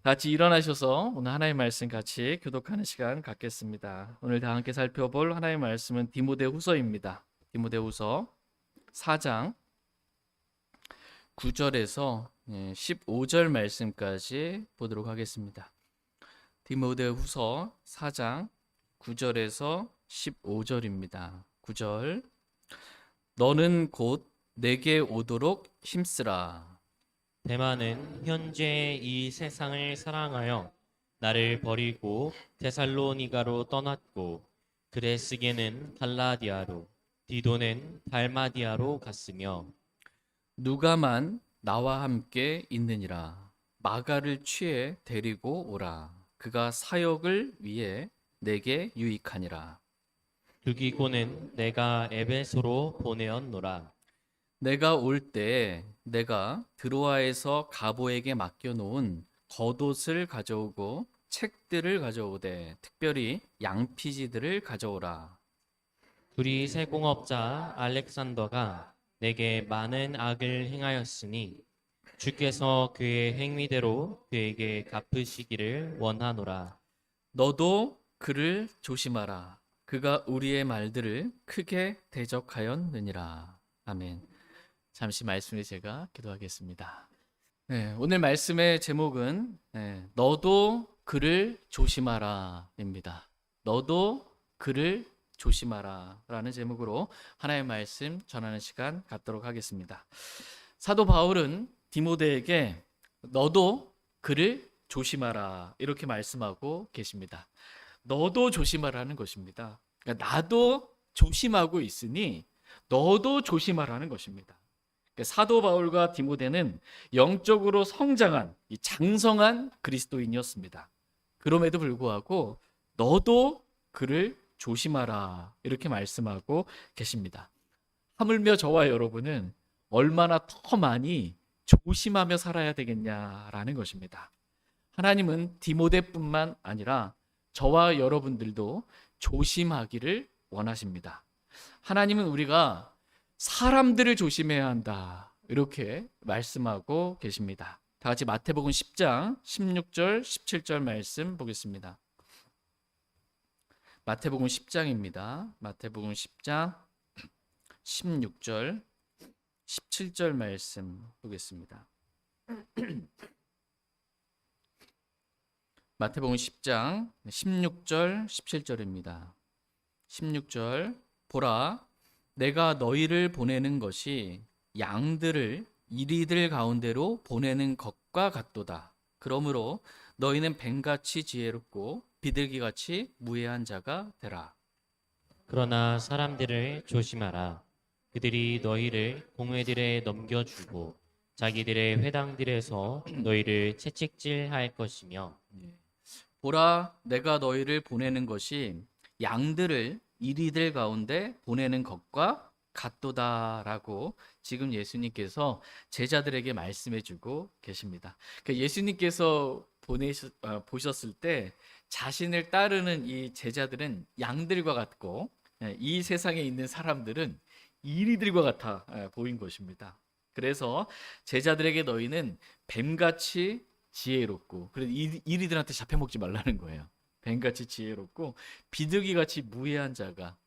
같이 일어나셔서 오늘 하나님의 말씀 같이 교독하는 시간 갖겠습니다. 오늘 다 함께 살펴볼 하나님의 말씀은 디모데후서입니다. 디모데후서 4장 9절에서 15절 말씀까지 보도록 하겠습니다. 디모데후서 4장 9절에서 15절입니다. 9절 너는 곧 내게 오도록 힘쓰라. 대만은 현재 이 세상을 사랑하여 나를 버리고 데살로니가로 떠났고 그레스게는 갈라디아로 디도는 달마디아로 갔으며 누가만 나와 함께 있느니라. 마가를 취해 데리고 오라. 그가 사역을 위해 내게 유익하니라. 두기고는 내가 에베소로 보내었노라. 내가 올 때 내가 드로아에서 가보에게 맡겨놓은 겉옷을 가져오고 책들을 가져오되 특별히 양피지들을 가져오라. 둘이 세공업자 알렉산더가 내게 많은 악을 행하였으니 주께서 그의 행위대로 그에게 갚으시기를 원하노라. 너도 그를 조심하라. 그가 우리의 말들을 크게 대적하였느니라. 아멘. 잠시 말씀에 제가 기도하겠습니다. 오늘 말씀의 제목은 너도 그를 조심하라입니다. 너도 그를 조심하라라는 제목으로 하나님의 말씀 전하는 시간 갖도록 하겠습니다. 사도 바울은 디모데에게 너도 그를 조심하라 이렇게 말씀하고 계십니다. 너도 조심하라는 것입니다. 그러니까 나도 조심하고 있으니 너도 조심하라는 것입니다. 사도 바울과 디모데는 영적으로 성장한 이 장성한 그리스도인이었습니다. 그럼에도 불구하고 너도 그를 조심하라 이렇게 말씀하고 계십니다. 하물며 저와 여러분은 얼마나 더 많이 조심하며 살아야 되겠냐라는 것입니다. 하나님은 디모데뿐만 아니라 저와 여러분들도 조심하기를 원하십니다. 하나님은 우리가 사람들을 조심해야 한다 이렇게 말씀하고 계십니다. 다 같이 마태복음 10장 16절 17절 말씀 보겠습니다. 마태복음 10장입니다. 마태복음 10장 16절 17절 말씀 보겠습니다. 마태복음 10장 16절 17절입니다. 16절 보라 내가 너희를 보내는 것이 양들을 이리들 가운데로 보내는 것과 같도다. 그러므로 너희는 뱀같이 지혜롭고 비둘기같이 무해한 자가 되라. 그러나 사람들을 조심하라. 그들이 너희를 공회들에 넘겨주고 자기들의 회당들에서 너희를 채찍질할 것이며 보라 내가 너희를 보내는 것이 양들을 이리들 가운데 보내는 것과 같도다라고 지금 예수님께서 제자들에게 말씀해 주고 계십니다. 그러니까 예수님께서 보셨을 때 자신을 따르는 이 제자들은 양들과 같고 이 세상에 있는 사람들은 이리들과 같아 보인 것입니다. 그래서 제자들에게 너희는 뱀같이 지혜롭고 그래서 이리들한테 잡혀먹지 말라는 거예요. 뱀같이 지혜롭고 비둘기같이 무해한 자가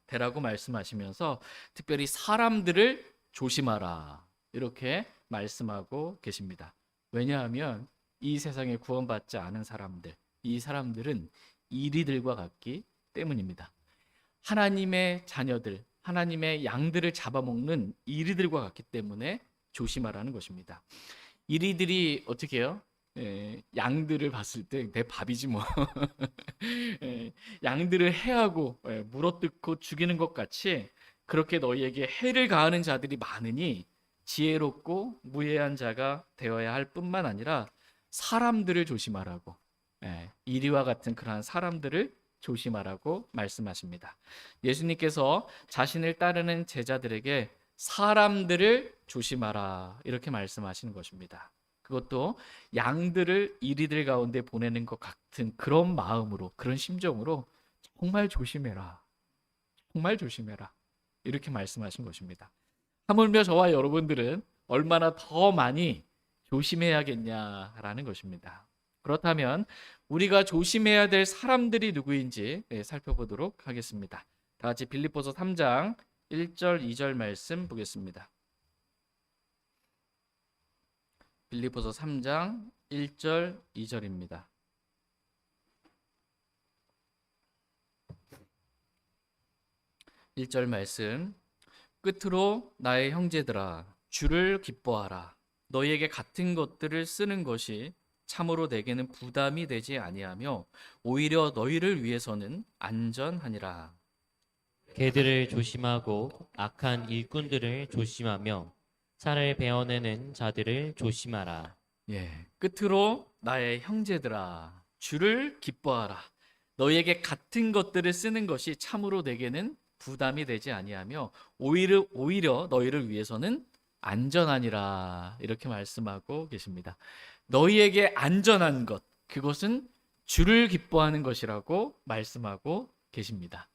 되라고 말씀하시면서 특별히 사람들을 조심하라 이렇게 말씀하고 계십니다. 왜냐하면 이 세상에 구원받지 않은 사람들, 이 사람들은 이리들과 같기 때문입니다. 하나님의 자녀들, 하나님의 양들을 잡아먹는 이리들과 같기 때문에 조심하라는 것입니다. 이리들이 어떻게 해요? 양들을 봤을 때 내 밥이지 뭐. 양들을 해하고 물어뜯고 죽이는 것 같이 그렇게 너희에게 해를 가하는 자들이 많으니 지혜롭고 무해한 자가 되어야 할 뿐만 아니라 사람들을 조심하라고 이리와 같은 그러한 사람들을 조심하라고 말씀하십니다. 예수님께서 자신을 따르는 제자들에게 사람들을 조심하라 이렇게 말씀하시는 것입니다. 그것도 양들을 이리들 가운데 보내는 것 같은 그런 마음으로 그런 심정으로 정말 조심해라. 정말 조심해라. 이렇게 말씀하신 것입니다. 하물며 저와 여러분들은 얼마나 더 많이 조심해야겠냐라는 것입니다. 그렇다면 우리가 조심해야 될 사람들이 누구인지 살펴보도록 하겠습니다. 다 같이 빌립보서 3장 1절 2절 말씀 보겠습니다. 빌립보서 3장 1절 2절입니다. 1절 말씀. 끝으로 나의 형제들아 주를 기뻐하라. 너희에게 같은 것들을 쓰는 것이 참으로 내게는 부담이 되지 아니하며 오히려 너희를 위해서는 안전하니라. 개들을 조심하고 악한 일꾼들을 조심하며 살을 베어내는 자들을 조심하라. 끝으로 나의 형제들아 주를 기뻐하라. 너희에게 같은 것들을 쓰는 것이 참으로 내게는 부담이 되지 아니하며 오히려 너희를 위해서는 안전하니라. 이렇게 말씀하고 계십니다. 너희에게 안전한 것, 그것은 주를 기뻐하는 것이라고 말씀하고 계십니다.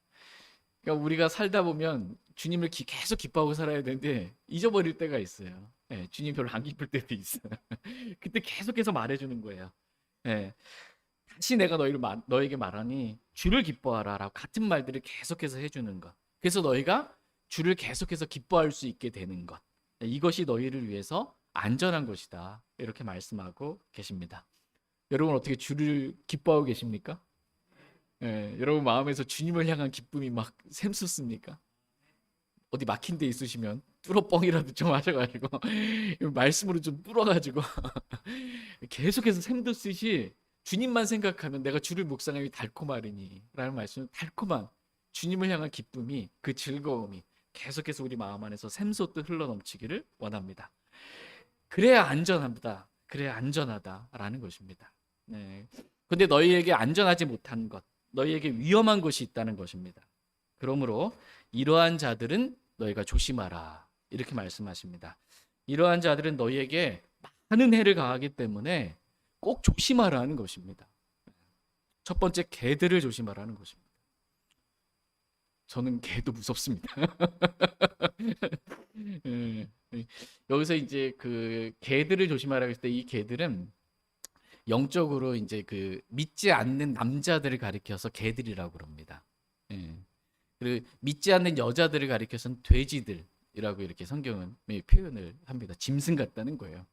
그러니까 우리가 살다 보면 주님을 계속 기뻐하고 살아야 되는데 잊어버릴 때가 있어요. 주님 별로 안 기쁠 때도 있어요. 그때 계속해서 말해주는 거예요. 다시 내가 너에게 말하니 주를 기뻐하라라고 같은 말들을 계속해서 해주는 것. 그래서 너희가 주를 계속해서 기뻐할 수 있게 되는 것. 이것이 너희를 위해서 안전한 것이다. 이렇게 말씀하고 계십니다. 여러분 어떻게 주를 기뻐하고 계십니까? 여러분 마음에서 주님을 향한 기쁨이 막 샘솟습니까? 어디 막힌 데 있으시면 뚫어뻥이라도 좀 하셔가지고 말씀으로 좀 뚫어가지고 계속해서 샘솟듯이 주님만 생각하면 내가 주를 묵상하니 달콤하리니 라는 말씀은 달콤한 주님을 향한 기쁨이, 그 즐거움이 계속해서 우리 마음 안에서 샘솟듯 흘러넘치기를 원합니다. 그래야 안전합니다. 그래야 안전하다라는 것입니다. 그런데 너희에게 안전하지 못한 것, 너희에게 위험한 것이 있다는 것입니다. 그러므로 이러한 자들은 너희가 조심하라. 이렇게 말씀하십니다. 이러한 자들은 너희에게 많은 해를 가하기 때문에 꼭 조심하라는 것입니다. 첫 번째, 개들을 조심하라는 것입니다. 저는 개도 무섭습니다. 여기서 이제 그 개들을 조심하라고 했을 때 이 개들은 영적으로 이제 그 믿지 않는 남자들을 가리켜서 개들이라고 그럽니다. 그리고 믿지 않는 여자들을 가리켜서는 돼지들이라고 이렇게 성경은 표현을 합니다. 짐승 같다는 거예요.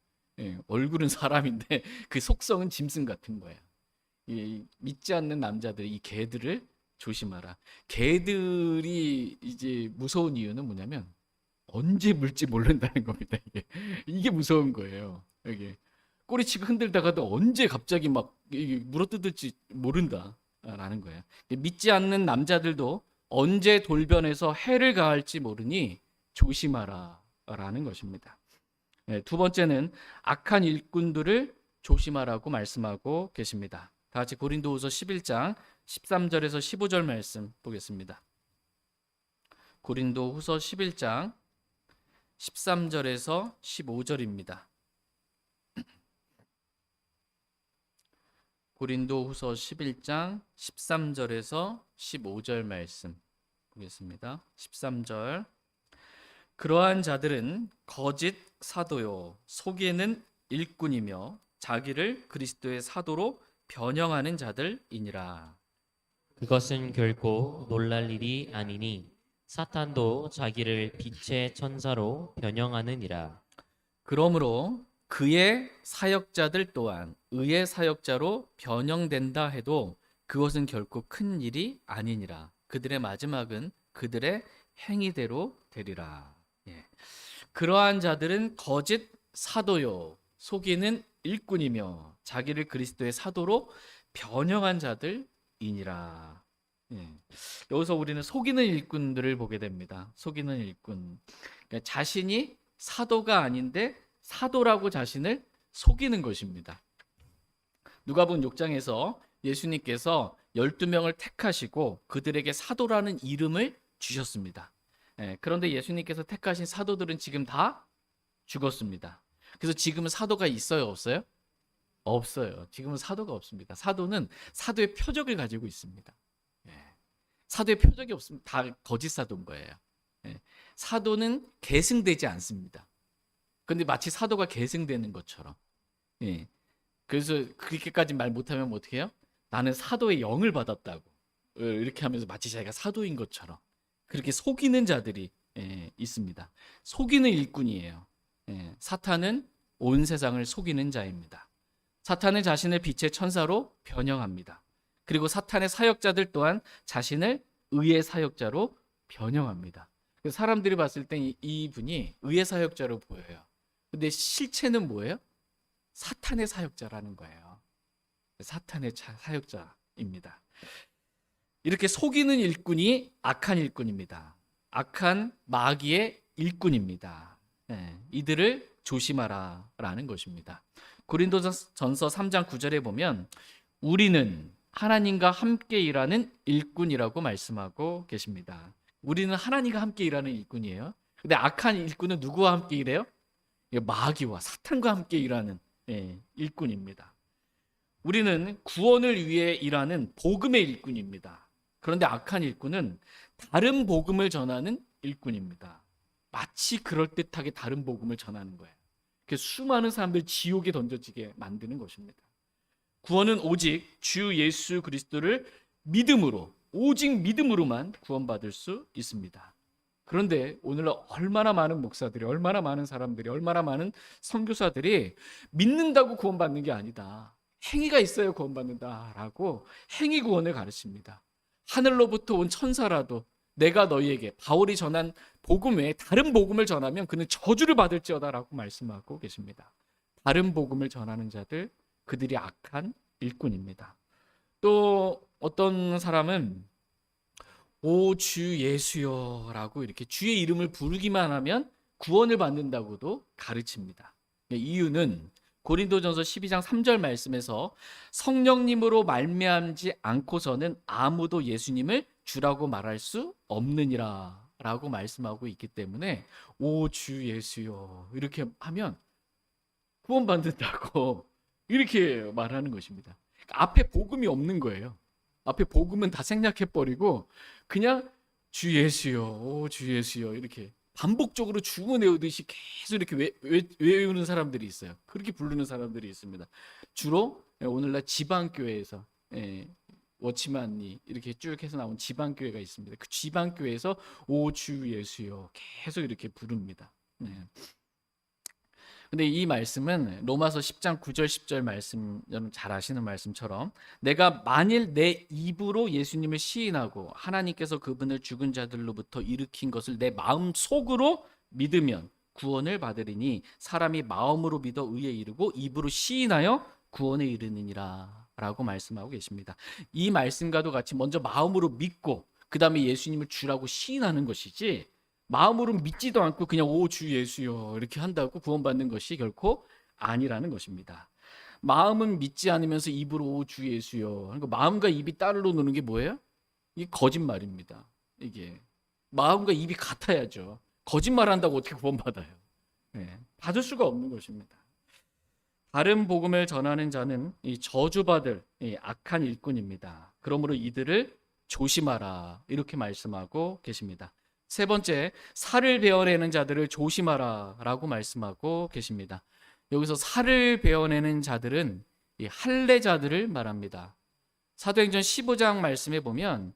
얼굴은 사람인데 그 속성은 짐승 같은 거예요. 믿지 않는 남자들, 이 개들을 조심하라. 개들이 이제 무서운 이유는 뭐냐면 언제 물지 모른다는 겁니다. 이게 무서운 거예요. 이게 꼬리치고 흔들다가도 언제 갑자기 막 물어뜯을지 모른다라는 거예요. 믿지 않는 남자들도 언제 돌변해서 해를 가할지 모르니 조심하라라는 것입니다. 두 번째는 악한 일꾼들을 조심하라고 말씀하고 계십니다. 다 같이 고린도후서 11장 13절에서 15절 말씀 보겠습니다. 고린도후서 11장 13절에서 15절입니다. 고린도후서 11장 13절에서 15절 말씀 보겠습니다. 13절. 그러한 자들은 거짓 사도요 속이는 일꾼이며 자기를 그리스도의 사도로 변형하는 자들이니라. 그것은 결코 놀랄 일이 아니니 사탄도 자기를 빛의 천사로 변형하느니라. 그러므로 그의 사역자들 또한 의의 사역자로 변형된다 해도 그것은 결코 큰 일이 아니니라. 그들의 마지막은 그들의 행위대로 되리라. 그러한 자들은 거짓 사도요 속이는 일꾼이며 자기를 그리스도의 사도로 변형한 자들이니라. 여기서 우리는 속이는 일꾼들을 보게 됩니다. 속이는 일꾼. 그러니까 자신이 사도가 아닌데 사도라고 자신을 속이는 것입니다. 누가복음 6장에서 예수님께서 12명을 택하시고 그들에게 사도라는 이름을 주셨습니다. 그런데 예수님께서 택하신 사도들은 지금 다 죽었습니다. 그래서 지금은 사도가 있어요, 없어요? 없어요. 지금은 사도가 없습니다. 사도는 사도의 표적을 가지고 있습니다. 사도의 표적이 없으면 다 거짓 사도인 거예요. 사도는 계승되지 않습니다. 그런데 마치 사도가 계승되는 것처럼 그래서 그렇게까지 말 못하면 뭐 어떻게 해요? 나는 사도의 영을 받았다고 이렇게 하면서 마치 자기가 사도인 것처럼 그렇게 속이는 자들이 있습니다. 속이는 일꾼이에요. 사탄은 온 세상을 속이는 자입니다. 사탄은 자신을 빛의 천사로 변형합니다. 그리고 사탄의 사역자들 또한 자신을 의의 사역자로 변형합니다. 사람들이 봤을 때 이분이 의의 사역자로 보여요. 근데 실체는 뭐예요? 사탄의 사역자라는 거예요. 사탄의 사역자입니다. 이렇게 속이는 일꾼이 악한 일꾼입니다. 악한 마귀의 일꾼입니다. 이들을 조심하라라는 것입니다. 고린도전서 3장 9절에 보면 우리는 하나님과 함께 일하는 일꾼이라고 말씀하고 계십니다. 우리는 하나님과 함께 일하는 일꾼이에요. 근데 악한 일꾼은 누구와 함께 일해요? 마귀와 사탄과 함께 일하는 일꾼입니다. 우리는 구원을 위해 일하는 복음의 일꾼입니다. 그런데 악한 일꾼은 다른 복음을 전하는 일꾼입니다. 마치 그럴듯하게 다른 복음을 전하는 거예요. 그래서 수많은 사람들 지옥에 던져지게 만드는 것입니다. 구원은 오직 주 예수 그리스도를 믿음으로, 오직 믿음으로만 구원받을 수 있습니다. 그런데 오늘날 얼마나 많은 목사들이, 얼마나 많은 사람들이, 얼마나 많은 선교사들이 믿는다고 구원받는 게 아니다, 행위가 있어야 구원받는다라고 행위 구원을 가르칩니다. 하늘로부터 온 천사라도 내가 너희에게 바울이 전한 복음 외에 다른 복음을 전하면 그는 저주를 받을지어다라고 말씀하고 계십니다. 다른 복음을 전하는 자들, 그들이 악한 일꾼입니다. 또 어떤 사람은 오 주 예수여 라고 이렇게 주의 이름을 부르기만 하면 구원을 받는다고도 가르칩니다. 이유는 고린도전서 12장 3절 말씀에서 성령님으로 말미암지 않고서는 아무도 예수님을 주라고 말할 수 없느니라 라고 말씀하고 있기 때문에 오 주 예수여 이렇게 하면 구원받는다고 이렇게 말하는 것입니다. 앞에 복음이 없는 거예요. 앞에 복음은 다 생략해버리고 그냥 주 예수여, 오 주 예수여 이렇게 반복적으로 주문 외우듯이 계속 이렇게 외우는 사람들이 있어요. 그렇게 부르는 사람들이 있습니다. 주로 오늘날 지방교회에서 워치만이 이렇게 쭉 해서 나온 지방교회가 있습니다. 그 지방교회에서 오 주 예수여 계속 이렇게 부릅니다. 근데 이 말씀은 로마서 10장 9절 10절 말씀, 여러분 잘 아시는 말씀처럼 내가 만일 내 입으로 예수님을 시인하고 하나님께서 그분을 죽은 자들로부터 일으킨 것을 내 마음 속으로 믿으면 구원을 받으리니 사람이 마음으로 믿어 의에 이르고 입으로 시인하여 구원에 이르느니라 라고 말씀하고 계십니다. 이 말씀과도 같이 먼저 마음으로 믿고 그 다음에 예수님을 주라고 시인하는 것이지, 마음으로 믿지도 않고 그냥 오 주 예수여 이렇게 한다고 구원받는 것이 결코 아니라는 것입니다. 마음은 믿지 않으면서 입으로 오 주 예수여, 그러니까 마음과 입이 따로 노는 게 뭐예요? 이게 거짓말입니다. 이게 마음과 입이 같아야죠. 거짓말한다고 어떻게 구원받아요? 받을 수가 없는 것입니다. 다른 복음을 전하는 자는 이 저주받을 악한 일꾼입니다. 그러므로 이들을 조심하라 이렇게 말씀하고 계십니다. 세 번째, 살을 베어내는 자들을 조심하라 라고 말씀하고 계십니다. 여기서 살을 베어내는 자들은 이 할례자들을 말합니다. 사도행전 15장 말씀에 보면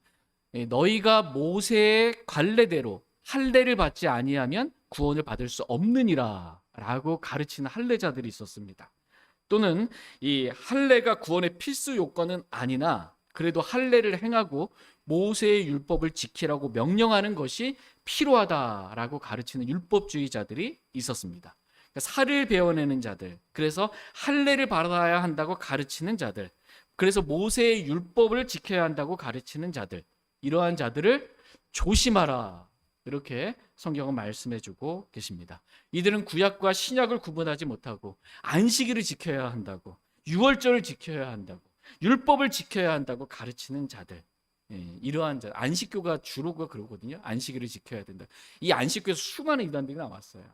너희가 모세의 관례대로 할례를 받지 아니하면 구원을 받을 수 없느니라 라고 가르치는 할례자들이 있었습니다. 또는 이 할례가 구원의 필수 요건은 아니나 그래도 할례를 행하고 모세의 율법을 지키라고 명령하는 것이 필요하다라고 가르치는 율법주의자들이 있었습니다. 그러니까 살을 베어내는 자들, 그래서 할례를 받아야 한다고 가르치는 자들, 그래서 모세의 율법을 지켜야 한다고 가르치는 자들, 이러한 자들을 조심하라 이렇게 성경은 말씀해주고 계십니다. 이들은 구약과 신약을 구분하지 못하고 안식일을 지켜야 한다고, 유월절을 지켜야 한다고, 율법을 지켜야 한다고 가르치는 자들, 이러한 자, 안식교가 주로가 그러거든요. 안식일을 지켜야 된다. 이 안식교에서 수많은 이단들이 나왔어요.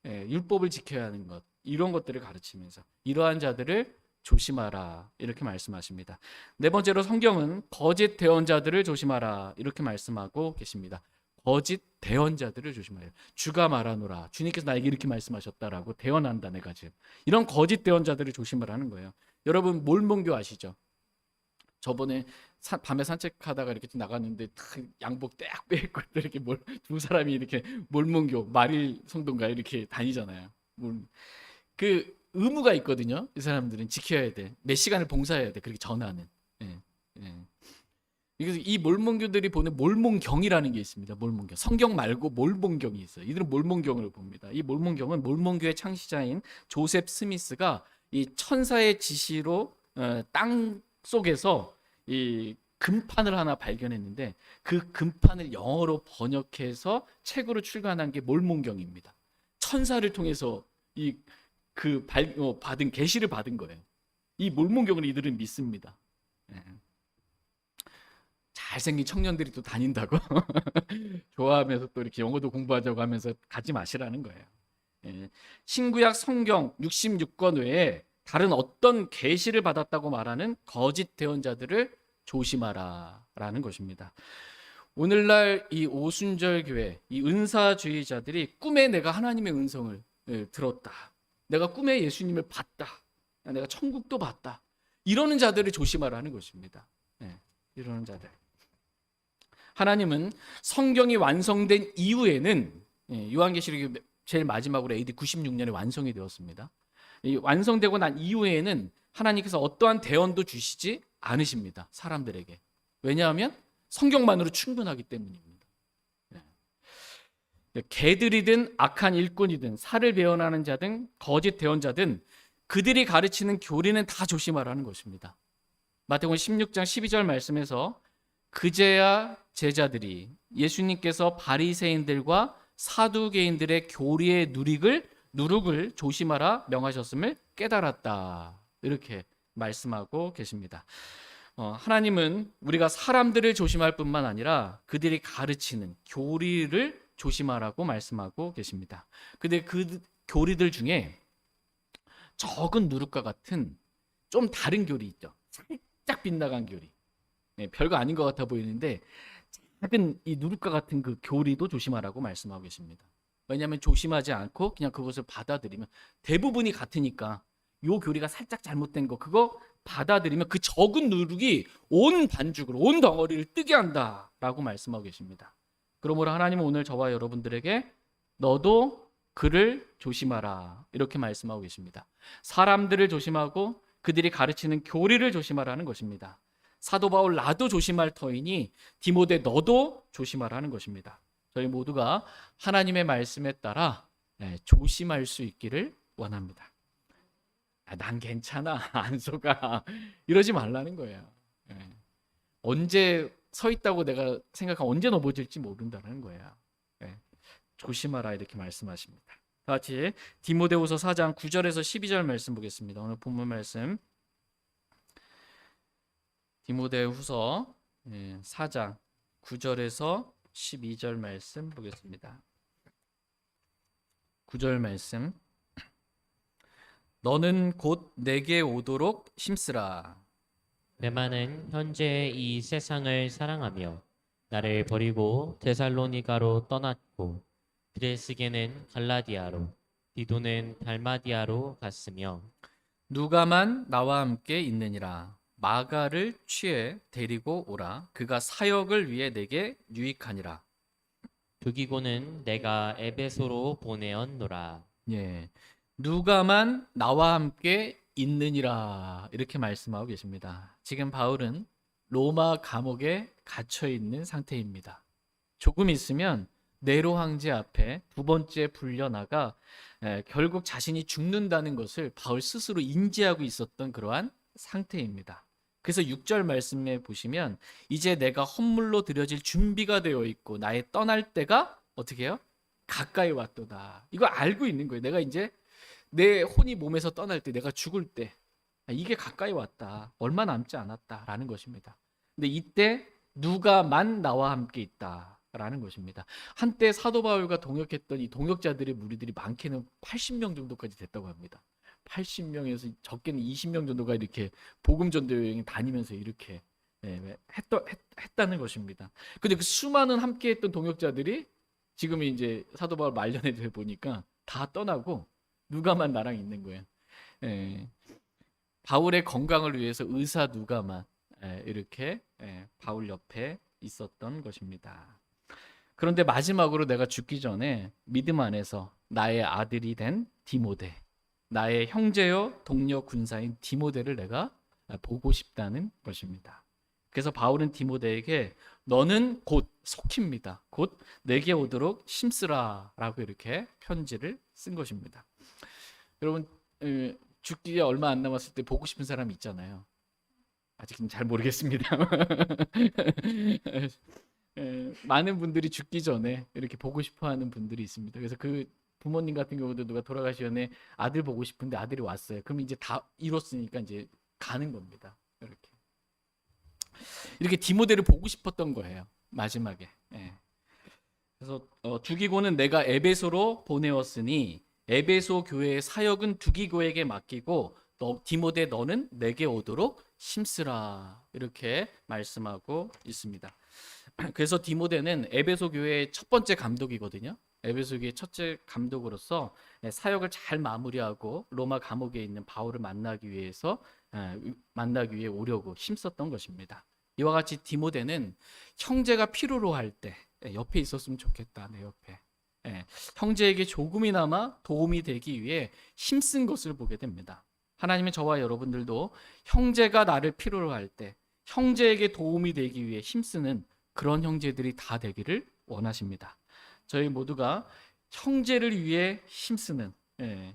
율법을 지켜야 하는 것, 이런 것들을 가르치면서 이러한 자들을 조심하라 이렇게 말씀하십니다. 네 번째로 성경은 거짓 대언자들을 조심하라 이렇게 말씀하고 계십니다. 거짓 대언자들을 조심하라. 주가 말하노라, 주님께서 나에게 이렇게 말씀하셨다라고 대언한다 내가 지금, 이런 거짓 대언자들을 조심하라는 거예요. 여러분 몰몬교 아시죠? 저번에 밤에 산책하다가 이렇게 나갔는데 탁 양복 딱 빼입고 이렇게 두 사람이 이렇게 몰몬교 마릴 성도인가 이렇게 다니잖아요. 그 의무가 있거든요. 이 사람들은 지켜야 돼. 몇 시간을 봉사해야 돼. 그렇게 전하는. 예, 예. 그래서 이 몰몬교들이 보는 몰몬경이라는 게 있습니다. 몰몬경. 성경 말고 몰몬경이 있어요. 이들은 몰몬경을 봅니다. 이 몰몬경은 몰몬교의 창시자인 조셉 스미스가 이 천사의 지시로 땅 속에서 이 금판을 하나 발견했는데 그 금판을 영어로 번역해서 책으로 출간한 게 몰몬경입니다. 천사를 통해서 받은 계시를 받은 거예요. 이 몰몬경을 이들은 믿습니다. 예. 잘생긴 청년들이 또 다닌다고 좋아하면서 또 이렇게 영어도 공부하자고 하면서 가지 마시라는 거예요. 예. 신구약 성경 66권 외에 다른 어떤 계시를 받았다고 말하는 거짓 대언자들을 조심하라라는 것입니다. 오늘날 이 오순절 교회, 이 은사주의자들이 꿈에 내가 하나님의 음성을 들었다. 내가 꿈에 예수님을 봤다. 내가 천국도 봤다. 이러는 자들을 조심하라는 것입니다. 이러는 자들. 하나님은 성경이 완성된 이후에는 요한계시록이 제일 마지막으로 AD 96년에 완성이 되었습니다. 이 완성되고 난 이후에는 하나님께서 어떠한 대언도 주시지 않으십니다. 사람들에게. 왜냐하면 성경만으로 충분하기 때문입니다. 개들이든 악한 일꾼이든 살을 배언하는 자든 거짓 대언자든 그들이 가르치는 교리는 다 조심하라는 것입니다. 마태복음 16장 12절 말씀에서 그제야 제자들이 예수님께서 바리새인들과 사두개인들의 교리의 누룩을 조심하라 명하셨음을 깨달았다. 이렇게 말씀하고 계십니다. 하나님은 우리가 사람들을 조심할 뿐만 아니라 그들이 가르치는 교리를 조심하라고 말씀하고 계십니다. 근데 그 교리들 중에 적은 누룩과 같은 좀 다른 교리 있죠. 살짝 빗나간 교리. 별거 아닌 것 같아 보이는데 작은 이 누룩과 같은 그 교리도 조심하라고 말씀하고 계십니다. 왜냐하면 조심하지 않고 그냥 그것을 받아들이면 대부분이 같으니까 요 교리가 살짝 잘못된 거 그거 받아들이면 그 적은 누룩이 온 반죽을 온 덩어리를 뜨게 한다라고 말씀하고 계십니다. 그러므로 하나님은 오늘 저와 여러분들에게 너도 그를 조심하라 이렇게 말씀하고 계십니다. 사람들을 조심하고 그들이 가르치는 교리를 조심하라는 것입니다. 사도 바울 나도 조심할 터이니 디모데 너도 조심하라는 것입니다. 저희 모두가 하나님의 말씀에 따라 조심할 수 있기를 원합니다. 난 괜찮아 안 속아 이러지 말라는 거예요. 언제 서 있다고 내가 생각하면 언제 넘어질지 모른다는 거예요. 조심하라 이렇게 말씀하십니다. 다 같이 디모데후서 4장 9절에서 12절 말씀 보겠습니다. 오늘 본문 말씀 디모데후서 4장 9절에서 12절 말씀 보겠습니다. 9절 말씀 너는 곧 내게 오도록 힘쓰라. 데마는 현재 이 세상을 사랑하며 나를 버리고 데살로니가로 떠났고 그레스게는 갈라디아로 디도는 달마디아로 갔으며 누가만 나와 함께 있느니라. 마가를 취해 데리고 오라. 그가 사역을 위해 내게 유익하니라. 두기고는 내가 에베소로 보내었노라. 누가만 나와 함께 있느니라 이렇게 말씀하고 계십니다. 지금 바울은 로마 감옥에 갇혀 있는 상태입니다. 조금 있으면 네로 황제 앞에 두 번째 불려나가 결국 자신이 죽는다는 것을 바울 스스로 인지하고 있었던 그러한 상태입니다. 그래서 6절 말씀에 보시면 이제 내가 헌물로 드려질 준비가 되어 있고 나의 떠날 때가 어떻게 해요? 가까이 왔도다. 이거 알고 있는 거예요. 내가 이제 내 혼이 몸에서 떠날 때 내가 죽을 때 이게 가까이 왔다. 얼마 남지 않았다라는 것입니다. 근데 이때 누가만 나와 함께 있다라는 것입니다. 한때 사도 바울과 동역했던 이 동역자들의 무리들이 많게는 80명 정도까지 됐다고 합니다. 80명에서 적게는 20명 정도가 이렇게 복음 전도 여행 다니면서 이렇게 했다는 것입니다. 근데 그 수많은 함께했던 동역자들이 지금 이제 사도 바울 말년에 보니까 다 떠나고 누가만 나랑 있는 거예요. 바울의 건강을 위해서 의사 누가만 이렇게 바울 옆에 있었던 것입니다. 그런데 마지막으로 내가 죽기 전에 믿음 안에서 나의 아들이 된 디모데, 나의 형제요 동료 군사인 디모데를 내가 보고 싶다는 것입니다. 그래서 바울은 디모데에게 너는 곧 속힙니다. 곧 내게 오도록 힘쓰라라고 이렇게 편지를 쓴 것입니다. 여러분 죽기에 얼마 안 남았을 때 보고 싶은 사람이 있잖아요. 아직은 잘 모르겠습니다. 많은 분들이 죽기 전에 이렇게 보고 싶어하는 분들이 있습니다. 그래서 그 부모님 같은 경우도 누가 돌아가시 전에 아들 보고 싶은데 아들이 왔어요. 그럼 이제 다 이뤘으니까 이제 가는 겁니다. 이렇게 디모데를 보고 싶었던 거예요. 마지막에. 그래서 두기고는 내가 에베소로 보내었으니 에베소 교회의 사역은 두기고에게 맡기고 디모데 너는 내게 오도록 힘쓰라 이렇게 말씀하고 있습니다. 그래서 디모데는 에베소 교회의 첫 번째 감독이거든요. 에베소 교회의 첫째 감독으로서 사역을 잘 마무리하고 로마 감옥에 있는 바울을 만나기 위해 오려고 힘썼던 것입니다. 이와 같이 디모데는 형제가 필요로 할 때 옆에 있었으면 좋겠다. 내 옆에. 형제에게 조금이나마 도움이 되기 위해 힘쓴 것을 보게 됩니다. 하나님은 저와 여러분들도 형제가 나를 필요로 할 때 형제에게 도움이 되기 위해 힘쓰는 그런 형제들이 다 되기를 원하십니다. 저희 모두가 형제를 위해 힘쓰는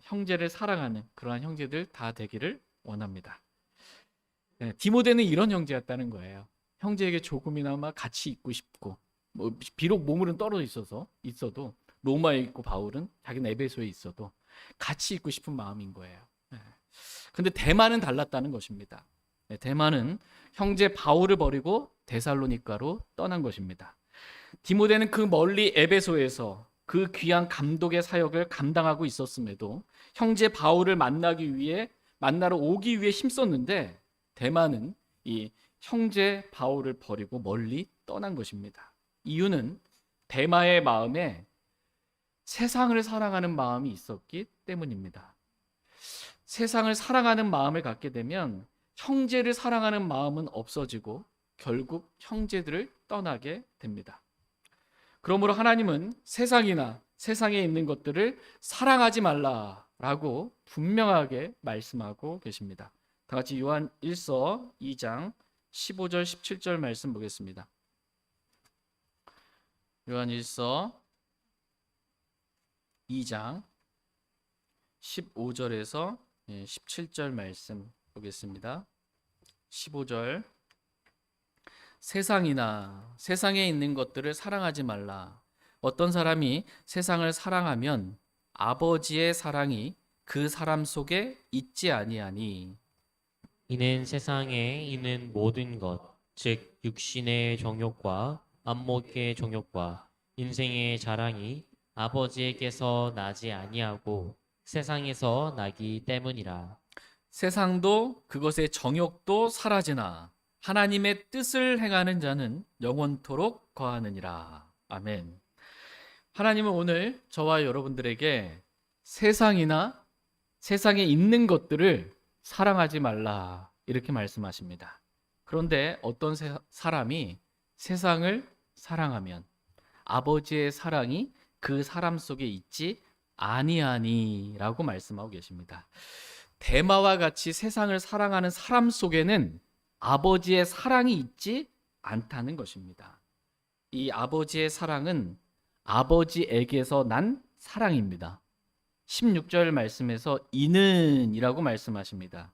형제를 사랑하는 그러한 형제들 다 되기를 원합니다. 디모데는 이런 형제였다는 거예요. 형제에게 조금이나마 같이 있고 싶고 비록 몸으로는 떨어져 있어도 로마에 있고 바울은 자기는 에베소에 있어도 같이 있고 싶은 마음인 거예요. 근데 대만은 달랐다는 것입니다. 대만은 형제 바울을 버리고 데살로니가로 떠난 것입니다. 디모데는 그 멀리 에베소에서 그 귀한 감독의 사역을 감당하고 있었음에도 형제 바울을 만나러 오기 위해 힘썼는데 대만은 이 형제 바울을 버리고 멀리 떠난 것입니다. 이유는 대마의 마음에 세상을 사랑하는 마음이 있었기 때문입니다. 세상을 사랑하는 마음을 갖게 되면 형제를 사랑하는 마음은 없어지고 결국 형제들을 떠나게 됩니다. 그러므로 하나님은 세상이나 세상에 있는 것들을 사랑하지 말라라고 분명하게 말씀하고 계십니다. 다 같이 요한 1서 2장 15절 17절 말씀 보겠습니다. 요한 1서 2장 15절에서 17절 말씀 보겠습니다. 15절 세상이나 세상에 있는 것들을 사랑하지 말라. 어떤 사람이 세상을 사랑하면 아버지의 사랑이 그 사람 속에 있지 아니하니. 이는 세상에 있는 모든 것, 즉 육신의 정욕과 안목의 정욕과 인생의 자랑이 아버지에게서 나지 아니하고 세상에서 나기 때문이라. 세상도 그것의 정욕도 사라지나 하나님의 뜻을 행하는 자는 영원토록 거하느니라. 아멘. 하나님은 오늘 저와 여러분들에게 세상이나 세상에 있는 것들을 사랑하지 말라 이렇게 말씀하십니다. 그런데 어떤 사람이 세상을 사랑하면 아버지의 사랑이 그 사람 속에 있지 아니하니라고 말씀하고 계십니다. 대마와 같이 세상을 사랑하는 사람 속에는 아버지의 사랑이 있지 않다는 것입니다. 이 아버지의 사랑은 아버지에게서 난 사랑입니다. 16절 말씀에서 이는이라고 말씀하십니다.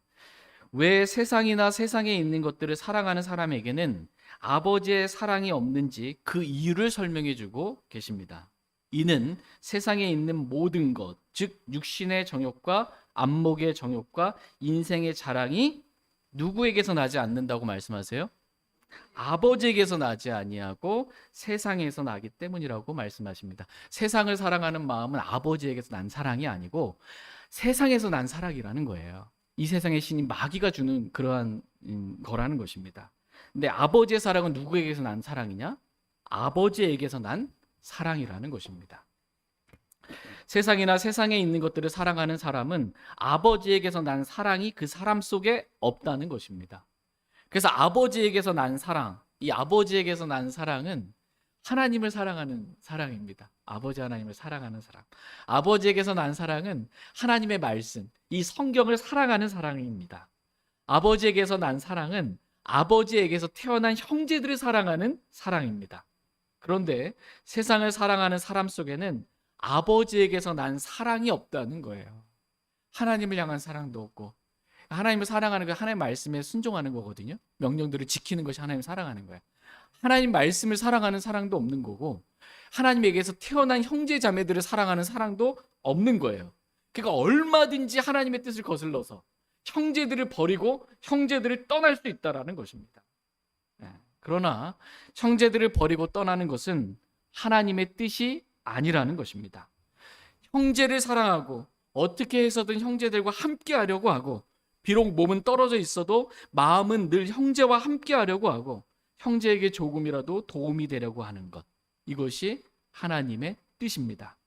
왜 세상이나 세상에 있는 것들을 사랑하는 사람에게는 아버지의 사랑이 없는지 그 이유를 설명해 주고 계십니다. 이는 세상에 있는 모든 것, 즉 육신의 정욕과 안목의 정욕과 인생의 자랑이 누구에게서 나지 않는다고 말씀하세요? 아버지에게서 나지 아니하고 세상에서 나기 때문이라고 말씀하십니다. 세상을 사랑하는 마음은 아버지에게서 난 사랑이 아니고 세상에서 난 사랑이라는 거예요. 이 세상의 신이 마귀가 주는 그러한 거라는 것입니다. 근데 아버지의 사랑은 누구에게서 난 사랑이냐? 아버지에게서 난 사랑이라는 것입니다. 세상이나 세상에 있는 것들을 사랑하는 사람은 아버지에게서 난 사랑이 그 사람 속에 없다는 것입니다. 그래서 아버지에게서 난 사랑, 이 아버지에게서 난 사랑은 하나님을 사랑하는 사랑입니다. 아버지 하나님을 사랑하는 사랑. 아버지에게서 난 사랑은 하나님의 말씀, 이 성경을 사랑하는 사랑입니다. 아버지에게서 난 사랑은 아버지에게서 태어난 형제들을 사랑하는 사랑입니다. 그런데 세상을 사랑하는 사람 속에는 아버지에게서 난 사랑이 없다는 거예요. 하나님을 향한 사랑도 없고, 하나님을 사랑하는 게 하나님의 말씀에 순종하는 거거든요. 명령들을 지키는 것이 하나님을 사랑하는 거예요. 하나님 말씀을 사랑하는 사랑도 없는 거고, 하나님에게서 태어난 형제 자매들을 사랑하는 사랑도 없는 거예요. 그러니까 얼마든지 하나님의 뜻을 거슬러서 형제들을 버리고 형제들을 떠날 수 있다라는 것입니다. 그러나 형제들을 버리고 떠나는 것은 하나님의 뜻이 아니라는 것입니다. 형제를 사랑하고 어떻게 해서든 형제들과 함께 하려고 하고, 비록 몸은 떨어져 있어도 마음은 늘 형제와 함께 하려고 하고, 형제에게 조금이라도 도움이 되려고 하는 것, 이것이 하나님의 뜻입니다.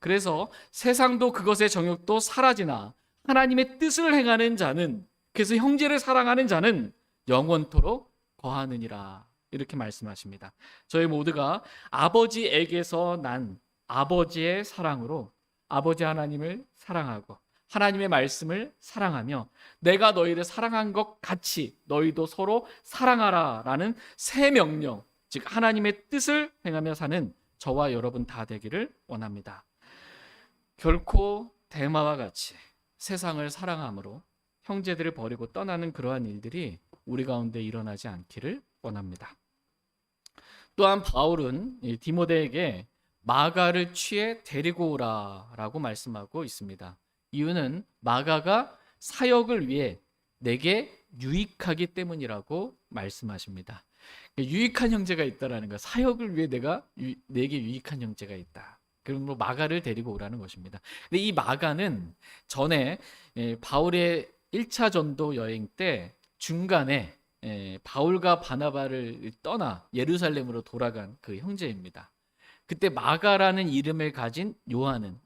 그래서 세상도 그것의 정욕도 사라지나 하나님의 뜻을 행하는 자는, 그래서 형제를 사랑하는 자는 영원토록 거하느니라, 이렇게 말씀하십니다. 저희 모두가 아버지에게서 난 아버지의 사랑으로 아버지 하나님을 사랑하고 하나님의 말씀을 사랑하며 내가 너희를 사랑한 것 같이 너희도 서로 사랑하라 라는 새 명령, 즉 하나님의 뜻을 행하며 사는 저와 여러분 다 되기를 원합니다. 결코 대마와 같이 세상을 사랑함으로 형제들을 버리고 떠나는 그러한 일들이 우리 가운데 일어나지 않기를 원합니다. 또한 바울은 디모데에게 마가를 취해 데리고 오라 라고 말씀하고 있습니다. 이유는 마가가 사역을 위해 내게 유익하기 때문이라고 말씀하십니다. 유익한 형제가 있다라는 거, 사역을 위해 내게 유익한 형제가 있다. 그러므로 마가를 데리고 오라는 것입니다. 근데 이 마가는 전에 바울의 1차 전도 여행 때 중간에 바울과 바나바를 떠나 예루살렘으로 돌아간 그 형제입니다. 그때 마가라는 이름을 가진 요한입니다.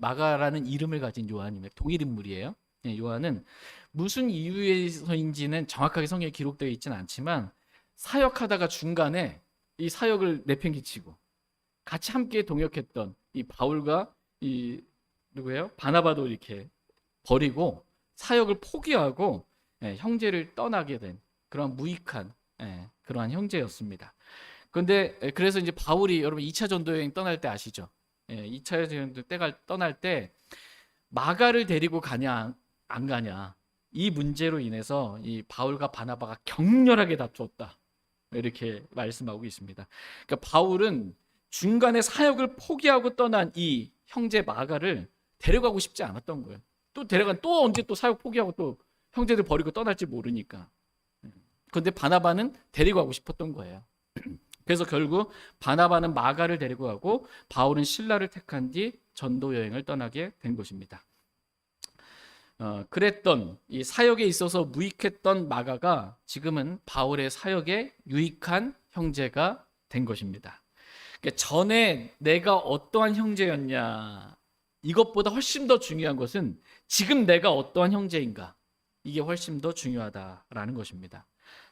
동일 인물이에요. 요한은 무슨 이유에서인지는 정확하게 성경에 기록되어 있지는 않지만 사역하다가 중간에 이 사역을 내팽개치고 같이 함께 동역했던 이 바울과 이 누구예요? 바나바도 이렇게 버리고 사역을 포기하고 형제를 떠나게 된 그런 무익한 그러한 형제였습니다. 그런데 그래서 이제 바울이 여러분 2차 전도 여행 떠날 때 아시죠? 2차 전도 때가 떠날 때 마가를 데리고 가냐 안 가냐, 이 문제로 인해서 이 바울과 바나바가 격렬하게 다투었다, 이렇게 말씀하고 있습니다. 그러니까 바울은 중간에 사역을 포기하고 떠난 이 형제 마가를 데려가고 싶지 않았던 거예요. 또 언제 또 사역 포기하고 또 형제들 버리고 떠날지 모르니까. 그런데 바나바는 데리고 가고 싶었던 거예요. 그래서 결국 바나바는 마가를 데리고 가고 바울은 실라를 택한 뒤 전도 여행을 떠나게 된 것입니다. 그랬던 이 사역에 있어서 무익했던 마가가 지금은 바울의 사역에 유익한 형제가 된 것입니다. 그러니까 전에 내가 어떠한 형제였냐, 이것보다 훨씬 더 중요한 것은 지금 내가 어떠한 형제인가, 이게 훨씬 더 중요하다라는 것입니다.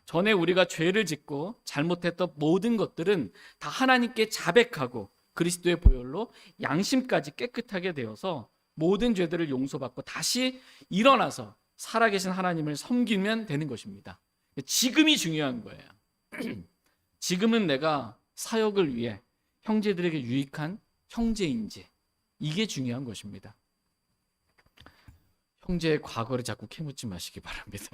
전에 우리가 죄를 짓고 잘못했던 모든 것들은 다 하나님께 자백하고 그리스도의 보혈로 양심까지 깨끗하게 되어서 모든 죄들을 용서받고 다시 일어나서 살아계신 하나님을 섬기면 되는 것입니다. 지금이 중요한 거예요. 지금은 내가 사역을 위해 형제들에게 유익한 형제인지, 이게 중요한 것입니다. 형제의 과거를 자꾸 캐묻지 마시기 바랍니다.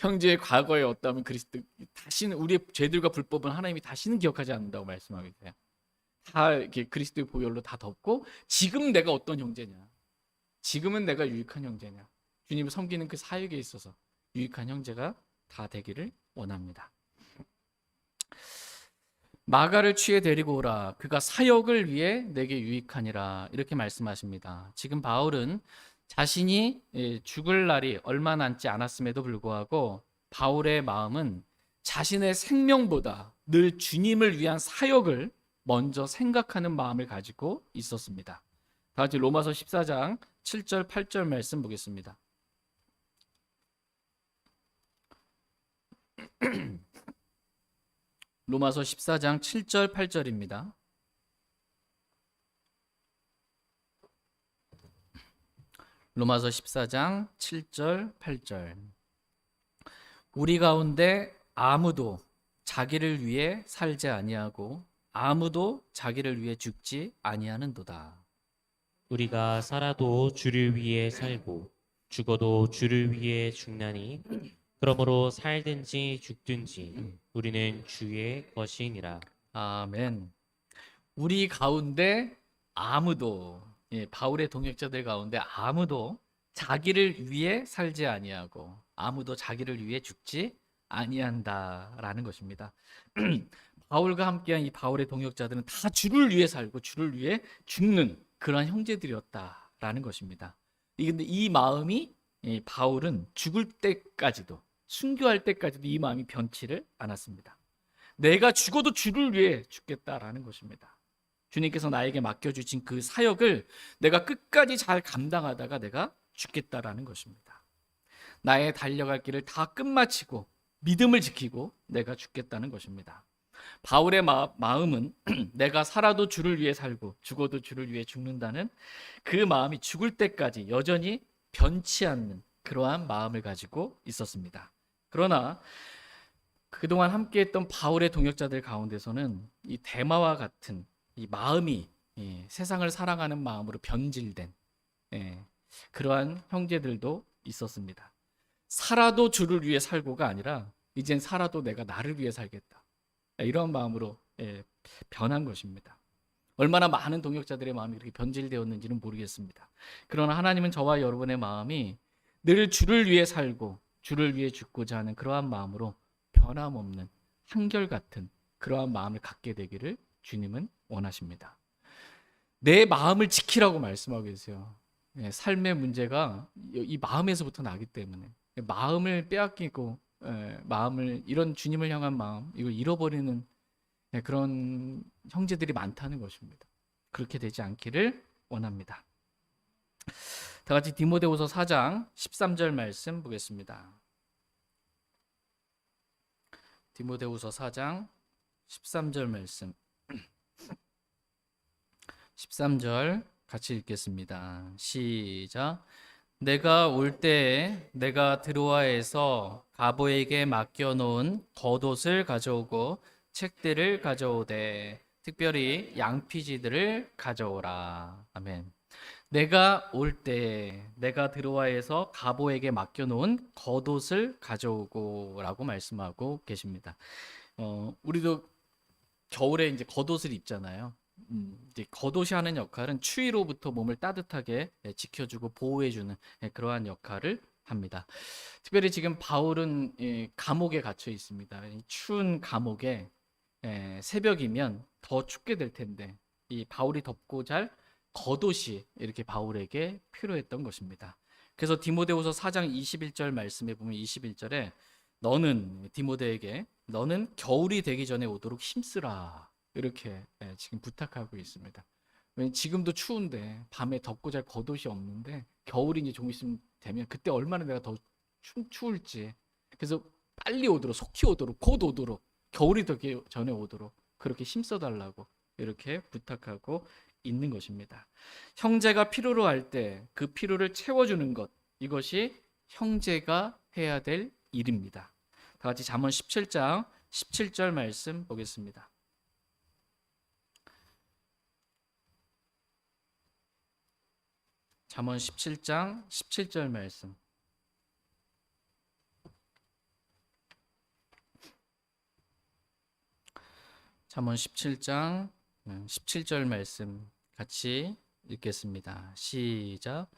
형제의 과거에 어떠하면 그리스도 다시는 우리의 죄들과 불법은 하나님이 다시는 기억하지 않는다고 말씀하게 돼요. 다 이렇게 그리스도의 보혈로 다 덮고 지금 내가 어떤 형제냐, 지금은 내가 유익한 형제냐, 주님을 섬기는 그 사역에 있어서 유익한 형제가 다 되기를 원합니다. 마가를 취해 데리고 오라, 그가 사역을 위해 내게 유익하니라, 이렇게 말씀하십니다. 지금 바울은 자신이 죽을 날이 얼마 남지 않았음에도 불구하고 바울의 마음은 자신의 생명보다 늘 주님을 위한 사역을 먼저 생각하는 마음을 가지고 있었습니다. 다 같이 로마서 14장 7절 8절 말씀 보겠습니다. 로마서 14장 7절 8절입니다. 로마서 14장 7절 8절. 우리 가운데 아무도 자기를 위해 살지 아니하고 아무도 자기를 위해 죽지 아니하는도다. 우리가 살아도 주를 위해 살고 죽어도 주를 위해 죽나니 그러므로 살든지 죽든지 우리는 주의 것이니라. 아멘. 우리 가운데 아무도, 바울의 동역자들 가운데 아무도 자기를 위해 살지 아니하고 아무도 자기를 위해 죽지 아니한다라는 것입니다. 바울과 함께한 이 바울의 동역자들은 다 주를 위해 살고 주를 위해 죽는 그러한 형제들이었다라는 것입니다. 근데 이 마음이, 바울은 죽을 때까지도, 순교할 때까지도 이 마음이 변치를 않았습니다. 내가 죽어도 주를 위해 죽겠다라는 것입니다. 주님께서 나에게 맡겨주신 그 사역을 내가 끝까지 잘 감당하다가 내가 죽겠다라는 것입니다. 나의 달려갈 길을 다 끝마치고 믿음을 지키고 내가 죽겠다는 것입니다. 바울의 마음은 내가 살아도 주를 위해 살고 죽어도 주를 위해 죽는다는 그 마음이 죽을 때까지 여전히 변치 않는 그러한 마음을 가지고 있었습니다. 그러나 그동안 함께했던 바울의 동역자들 가운데서는 이 데마와 같은 이 마음이, 세상을 사랑하는 마음으로 변질된, 그러한 형제들도 있었습니다. 살아도 주를 위해 살고가 아니라 이젠 살아도 내가 나를 위해 살겠다, 이런 마음으로 변한 것입니다. 얼마나 많은 동역자들의 마음이 이렇게 변질되었는지는 모르겠습니다. 그러나 하나님은 저와 여러분의 마음이 늘 주를 위해 살고 주를 위해 죽고자 하는 그러한 마음으로 변함없는 한결같은 그러한 마음을 갖게 되기를 주님은 원하십니다. 내 마음을 지키라고 말씀하고 계세요. 삶의 문제가 이 마음에서부터 나기 때문에 마음을 빼앗기고 마음을, 이런 주님을 향한 마음, 이걸 잃어버리는 그런 형제들이 많다는 것입니다. 그렇게 되지 않기를 원합니다. 다 같이 디모데후서 4장 13절 말씀 보겠습니다. 디모데후서 4장 13절 말씀. 13절 같이 읽겠습니다. 시작. 내가 올 때에 내가 드로아에서 가보에게 맡겨놓은 겉옷을 가져오고 책들을 가져오되 특별히 양피지들을 가져오라. 아멘. 내가 올 때에 내가 드로아에서 가보에게 맡겨놓은 겉옷을 가져오고 라고 말씀하고 계십니다. 우리도 겨울에 이제 겉옷을 입잖아요. 이제 겉옷이 하는 역할은 추위로부터 몸을 따뜻하게 지켜주고 보호해주는 그러한 역할을 합니다. 특별히 지금 바울은 감옥에 갇혀 있습니다. 이 추운 감옥에 새벽이면 더 춥게 될 텐데 이 바울이 덮고 잘 겉옷이 이렇게 바울에게 필요했던 것입니다. 그래서 디모데후서 4장 21절 말씀에 보면 21절에 너는 디모데에게 너는 겨울이 되기 전에 오도록 힘쓰라, 이렇게 지금 부탁하고 있습니다. 왜냐면 지금도 추운데 밤에 덮고 잘 겉옷이 없는데 겨울이 이제 좀 있으면 되면 그때 얼마나 내가 더 추울지, 그래서 빨리 오도록, 속히 오도록, 곧 오도록, 겨울이 되기 전에 오도록 그렇게 힘써달라고 이렇게 부탁하고 있는 것입니다. 형제가 필요로 할 때 그 필요를 채워주는 것, 이것이 형제가 해야 될 일입니다. 다 같이 잠언 17장 17절 말씀 보겠습니다. 잠언 17장 17절 말씀. 잠언 17장 17절 말씀 같이 읽겠습니다. 시작.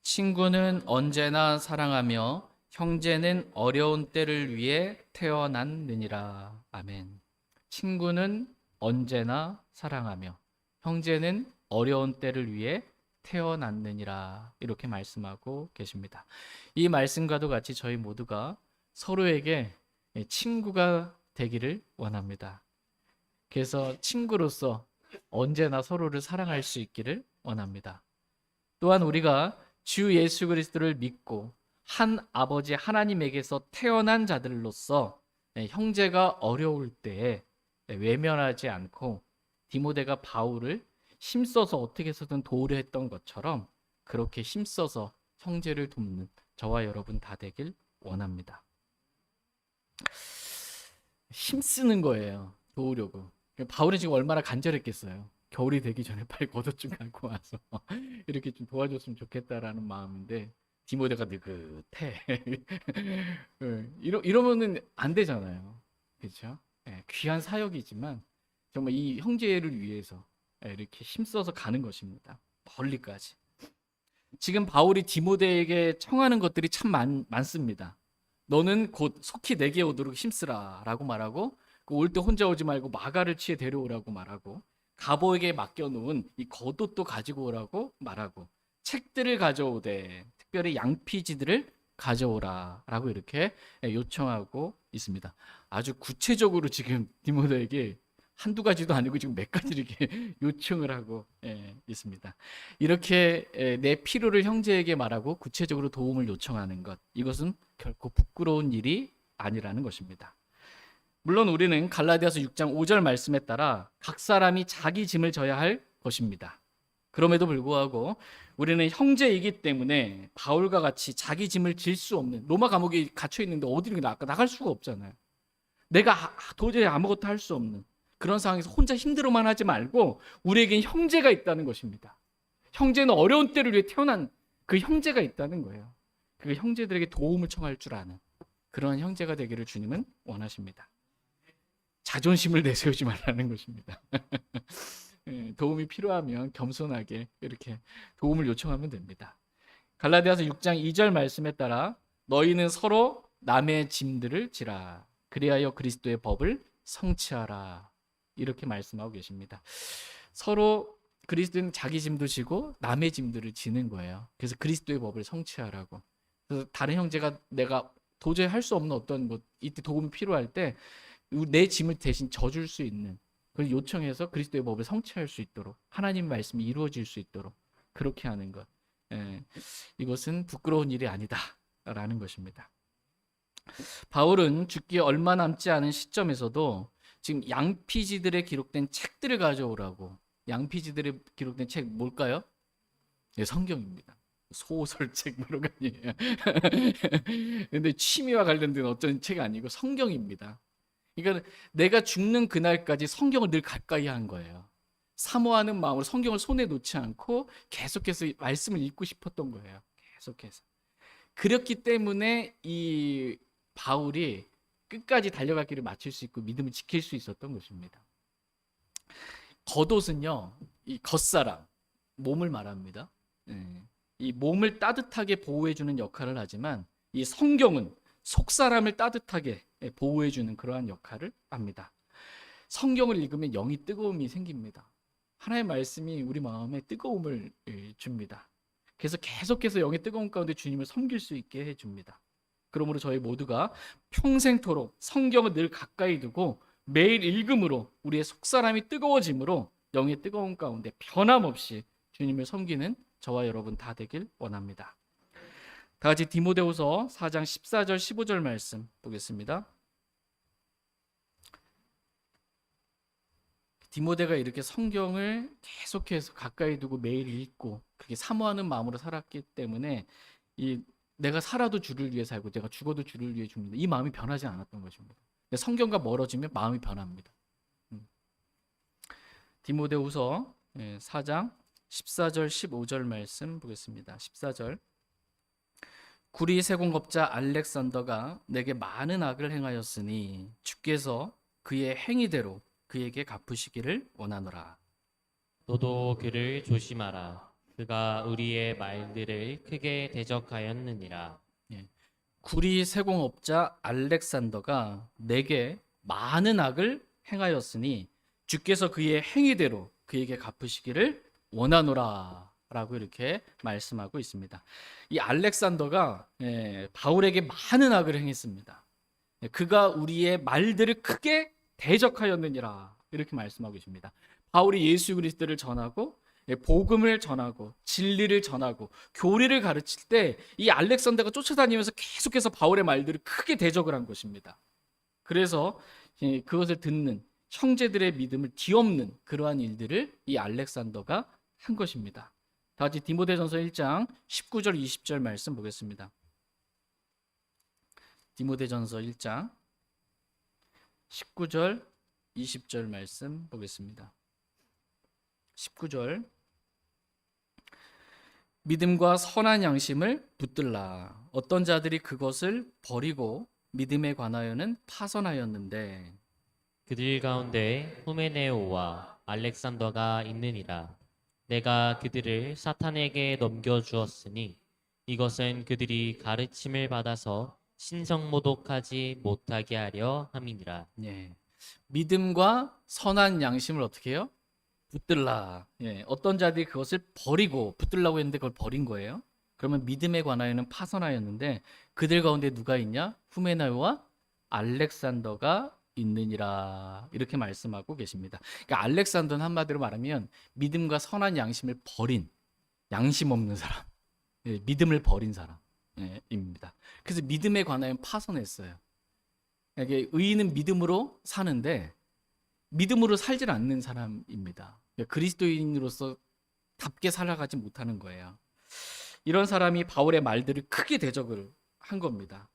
친구는 언제나 사랑하며 형제는 어려운 때를 위해 태어났느니라. 아멘. 친구는 언제나 사랑하며 형제는 어려운 때를 위해 태어났느니라, 이렇게 말씀하고 계십니다. 이 말씀과도 같이 저희 모두가 서로에게 친구가 되기를 원합니다. 그래서 친구로서 언제나 서로를 사랑할 수 있기를 원합니다. 또한 우리가 주 예수 그리스도를 믿고 한 아버지 하나님에게서 태어난 자들로서 형제가 어려울 때에 외면하지 않고 디모데가 바울을 힘써서 어떻게 해서든 도우려 했던 것처럼 그렇게 힘써서 형제를 돕는 저와 여러분 다 되길 원합니다. 힘쓰는 거예요. 도우려고. 바울이 지금 얼마나 간절했겠어요. 겨울이 되기 전에 빨리 겉옷 좀 갖고 와서 이렇게 좀 도와줬으면 좋겠다라는 마음인데 디모데가 느긋해. 이러면은 안 되잖아요. 그렇죠? 귀한 사역이지만 정말 이 형제를 위해서 이렇게 힘써서 가는 것입니다. 멀리까지. 지금 바울이 디모데에게 청하는 것들이 참 많습니다. 너는 곧 속히 내게 오도록 힘쓰라 라고 말하고 올 때 혼자 오지 말고 마가를 취해 데려오라고 말하고 가보에게 맡겨놓은 이 겉옷도 가지고 오라고 말하고 책들을 가져오되 특별히 양피지들을 가져오라 라고 이렇게 요청하고 있습니다. 아주 구체적으로 지금 디모데에게 한두 가지도 아니고 지금 몇 가지를 이렇게 요청을 하고 있습니다. 이렇게 내 필요를 형제에게 말하고 구체적으로 도움을 요청하는 것, 이것은 결코 부끄러운 일이 아니라는 것입니다. 물론 우리는 갈라디아서 6장 5절 말씀에 따라 각 사람이 자기 짐을 져야 할 것입니다. 그럼에도 불구하고 우리는 형제이기 때문에 바울과 같이 자기 짐을 질 수 없는, 로마 감옥에 갇혀 있는데 어디로 나갈 수가 없잖아요. 내가 도저히 아무것도 할 수 없는 그런 상황에서 혼자 힘들어만 하지 말고 우리에겐 형제가 있다는 것입니다. 형제는 어려운 때를 위해 태어난 그 형제가 있다는 거예요. 그 형제들에게 도움을 청할 줄 아는 그런 형제가 되기를 주님은 원하십니다. 자존심을 내세우지 말라는 것입니다. 도움이 필요하면 겸손하게 이렇게 도움을 요청하면 됩니다. 갈라디아서 6장 2절 말씀에 따라 너희는 서로 남의 짐들을 지라 그리하여 그리스도의 법을 성취하라 이렇게 말씀하고 계십니다. 서로 그리스도는 자기 짐도 지고 남의 짐들을 지는 거예요. 그래서 그리스도의 법을 성취하라고. 그래서 다른 형제가 내가 도저히 할 수 없는 어떤 이때 도움이 필요할 때 내 짐을 대신 져줄 수 있는 그걸 요청해서 그리스도의 법을 성취할 수 있도록 하나님 말씀이 이루어질 수 있도록 그렇게 하는 것. 이것은 부끄러운 일이 아니다라는 것입니다. 바울은 죽기에 얼마 남지 않은 시점에서도 지금 양피지들에 기록된 책들을 가져오라고. 양피지들에 기록된 책 뭘까요? 성경입니다. 소설책 그런 거 아니에요. 근데 취미와 관련된 어떤 책 아니고 성경입니다. 그러니까 내가 죽는 그날까지 성경을 늘 가까이 한 거예요. 사모하는 마음으로 성경을 손에 놓지 않고 계속해서 말씀을 읽고 싶었던 거예요. 계속해서. 그렇기 때문에 이 바울이 끝까지 달려갈 길을 마칠 수 있고 믿음을 지킬 수 있었던 것입니다. 겉옷은요, 이 겉사람, 몸을 말합니다. 이 몸을 따뜻하게 보호해주는 역할을 하지만 이 성경은 속사람을 따뜻하게 보호해주는 그러한 역할을 합니다. 성경을 읽으면 영이 뜨거움이 생깁니다. 하나님의 말씀이 우리 마음에 뜨거움을 줍니다. 그래서 계속해서 영의 뜨거움 가운데 주님을 섬길 수 있게 해줍니다. 그러므로 저희 모두가 평생토록 성경을 늘 가까이 두고 매일 읽음으로 우리의 속사람이 뜨거워짐으로 영의 뜨거움 가운데 변함없이 주님을 섬기는 저와 여러분 다 되길 원합니다. 다 같이 디모데후서 4장 14절 15절 말씀 보겠습니다. 디모데가 이렇게 성경을 계속해서 가까이 두고 매일 읽고 그렇게 사모하는 마음으로 살았기 때문에 내가 살아도 주를 위해 살고 내가 죽어도 주를 위해 죽는다. 이 마음이 변하지 않았던 것입니다. 성경과 멀어지면 마음이 변합니다. 디모데후서 4장 14절 15절 말씀 보겠습니다. 14절 구리 세공업자 알렉산더가 내게 많은 악을 행하였으니 주께서 그의 행위대로 그에게 갚으시기를 원하노라. 너도 그를 조심하라. 그가 우리의 말들을 크게 대적하였느니라. 구리 세공업자 알렉산더가 내게 많은 악을 행하였으니 주께서 그의 행위대로 그에게 갚으시기를 원하노라 라고 이렇게 말씀하고 있습니다. 이 알렉산더가 바울에게 많은 악을 행했습니다. 그가 우리의 말들을 크게 대적하였느니라 이렇게 말씀하고 있습니다. 바울이 예수 그리스도를 전하고 복음을 전하고 진리를 전하고 교리를 가르칠 때 이 알렉산더가 쫓아다니면서 계속해서 바울의 말들을 크게 대적을 한 것입니다. 그래서 그것을 듣는 형제들의 믿음을 뒤엎는 그러한 일들을 이 알렉산더가 한 것입니다. 다 같이 디모데전서 1장 19절 20절 말씀 보겠습니다. 디모데전서 1장 19절 20절 말씀 보겠습니다. 19절 믿음과 선한 양심을 붙들라. 어떤 자들이 그것을 버리고 믿음에 관하여는 파선하였는데 그들 가운데 후메네오와 알렉산더가 있느니라. 내가 그들을 사탄에게 넘겨주었으니 이것은 그들이 가르침을 받아서 신성모독하지 못하게 하려 함이니라. 예. 믿음과 선한 양심을 어떻게 해요? 붙들라. 예. 어떤 자들이 그것을 버리고 붙들라고 했는데 그걸 버린 거예요. 그러면 믿음에 관하여는 파선하였는데 그들 가운데 누가 있냐? 후메나요와 알렉산더가 있느니라. 이렇게 말씀하고 계십니다. 그러니까 알렉산더는 한마디로 말하면 믿음과 선한 양심을 버린 양심 없는 사람. 예, 믿음을 버린 사람입니다. 그래서 믿음에 관하여 파선했어요. 이게 의인은 믿음으로 사는데 믿음으로 살질 않는 사람입니다. 그리스도인으로서 답게 살아가지 못하는 거예요. 이런 사람이 바울의 말들을 크게 대적을 한 겁니다.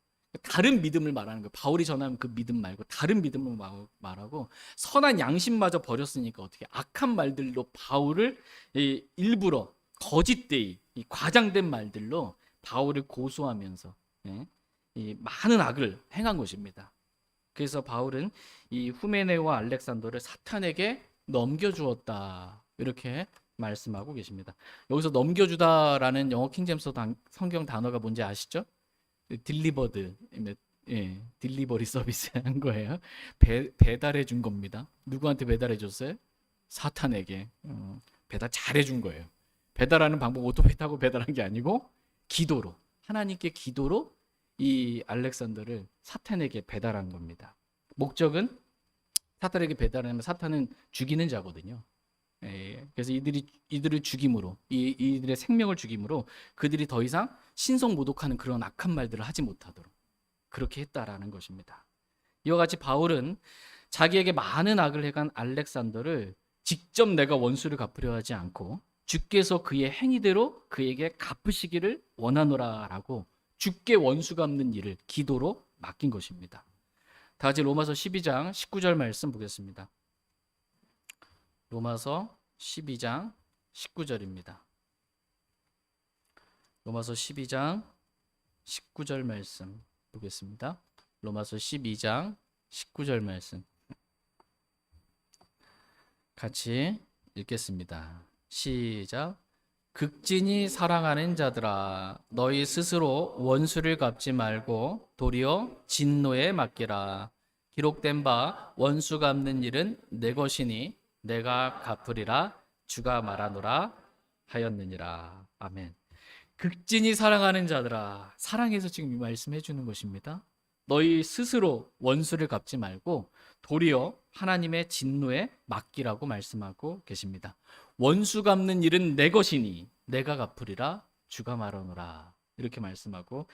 다른 믿음을 말하는 거예요. 바울이 전하는 그 믿음 말고 다른 믿음을 말하고 선한 양심마저 버렸으니까 어떻게 악한 말들로 바울을 일부러 거짓되이 과장된 말들로 바울을 고소하면서 이 많은 악을 행한 것입니다. 그래서 바울은 이 후메네와 알렉산더를 사탄에게 넘겨주었다 이렇게 말씀하고 계십니다. 여기서 넘겨주다라는 영어 킹제임스 성경 단어가 뭔지 아시죠? 딜리버드, 딜리버리 서비스 한 거예요. 배달해 준 겁니다. 누구한테 배달해 줬어요? 사탄에게. 배달 잘해 준 거예요. 배달하는 방법 오토바이 타고 배달한 게 아니고 기도로, 하나님께 기도로 이 알렉산더를 사탄에게 배달한 겁니다. 목적은 사탄에게 배달하면 사탄은 죽이는 자거든요. 그래서 이들을 죽임으로 이들의 생명을 죽임으로 그들이 더 이상 신성 모독하는 그런 악한 말들을 하지 못하도록 그렇게 했다라는 것입니다. 이와 같이 바울은 자기에게 많은 악을 행한 알렉산더를 직접 내가 원수를 갚으려 하지 않고 주께서 그의 행위대로 그에게 갚으시기를 원하노라라고 주께 원수 갚는 일을 기도로 맡긴 것입니다. 다 같이 로마서 12장 19절 말씀 보겠습니다. 로마서 12장 19절입니다. 로마서 12장 19절 말씀 보겠습니다. 로마서 12장 19절 말씀 같이 읽겠습니다. 시작. 극진히 사랑하는 자들아 너희 스스로 원수를 갚지 말고 도리어 진노에 맡기라. 기록된 바 원수 갚는 일은 내 것이니 내가 갚으리라 주가 말하노라 하였느니라. 아멘. 극진히 사랑하는 자들아, 사랑해서 지금 이 말씀해 주는 것입니다. 너희 스스로 원수를 갚지 말고 도리어 하나님의 진노에 맡기라고 말씀하고 계십니다. 원수 갚는 일은 내 것이니 내가 갚으리라 주가 말하노라 이렇게 말씀하고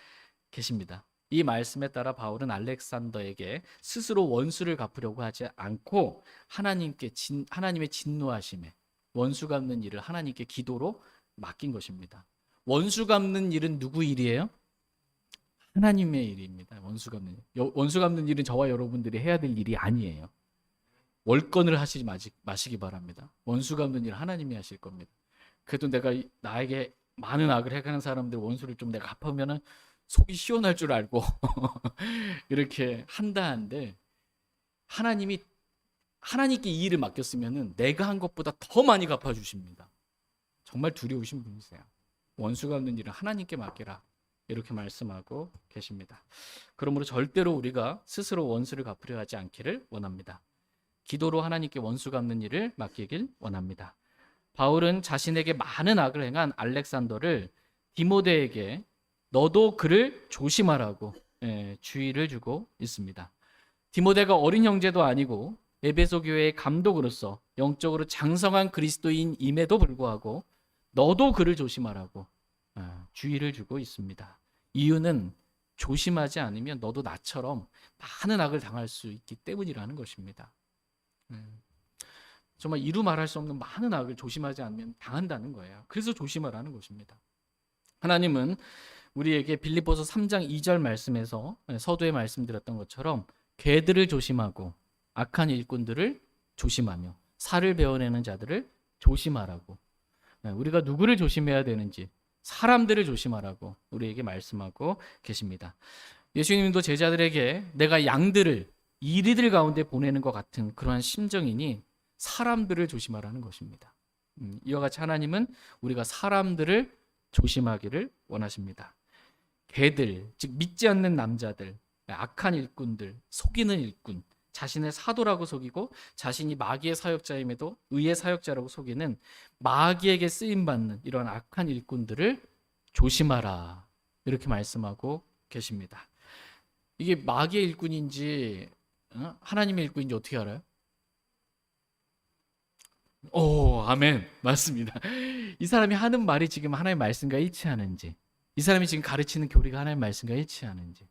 계십니다. 이 말씀에 따라 바울은 알렉산더에게 스스로 원수를 갚으려고 하지 않고 하나님의 진노하심에 원수 갚는 일을 하나님께 기도로 맡긴 것입니다. 원수 갚는 일은 누구 일이에요? 하나님의 일입니다. 원수 갚는 일은 저와 여러분들이 해야 될 일이 아니에요. 월권을 하시지 마시기 바랍니다. 원수 갚는 일 하나님이 하실 겁니다. 그래도 내가 나에게 많은 악을 행하는 사람들 원수를 좀 내가 갚으면은 속이 시원할 줄 알고 이렇게 한다는데 하나님께 이 일을 맡겼으면은 내가 한 것보다 더 많이 갚아주십니다. 정말 두려우신 분이세요. 원수 갚는 일은 하나님께 맡기라 이렇게 말씀하고 계십니다. 그러므로 절대로 우리가 스스로 원수를 갚으려 하지 않기를 원합니다. 기도로 하나님께 원수 갚는 일을 맡기길 원합니다. 바울은 자신에게 많은 악을 행한 알렉산더를 디모데에게 너도 그를 조심하라고 주의를 주고 있습니다. 디모데가 어린 형제도 아니고 에베소 교회의 감독으로서 영적으로 장성한 그리스도인임에도 불구하고 너도 그를 조심하라고 주의를 주고 있습니다. 이유는 조심하지 않으면 너도 나처럼 많은 악을 당할 수 있기 때문이라는 것입니다. 정말 이루 말할 수 없는 많은 악을 조심하지 않으면 당한다는 거예요. 그래서 조심하라는 것입니다. 하나님은 우리에게 빌립보서 3장 2절 말씀에서 서두에 말씀드렸던 것처럼 개들을 조심하고 악한 일꾼들을 조심하며 살을 베어내는 자들을 조심하라고, 우리가 누구를 조심해야 되는지 사람들을 조심하라고 우리에게 말씀하고 계십니다. 예수님도 제자들에게 내가 양들을 이리들 가운데 보내는 것 같은 그러한 심정이니 사람들을 조심하라는 것입니다. 이와 같이 하나님은 우리가 사람들을 조심하기를 원하십니다. 개들, 즉 믿지 않는 남자들, 악한 일꾼들, 속이는 일꾼, 자신을 사도라고 속이고 자신이 마귀의 사역자임에도 의의 사역자라고 속이는 마귀에게 쓰임받는 이런 악한 일꾼들을 조심하라, 이렇게 말씀하고 계십니다. 이게 마귀의 일꾼인지 하나님의 일꾼인지 어떻게 알아요? 오, 아멘. 맞습니다. 이 사람이 하는 말이 지금 하나님의 말씀과 일치하는지, 이 사람이 지금 가르치는 교리가 하나님의 말씀과 일치하는지,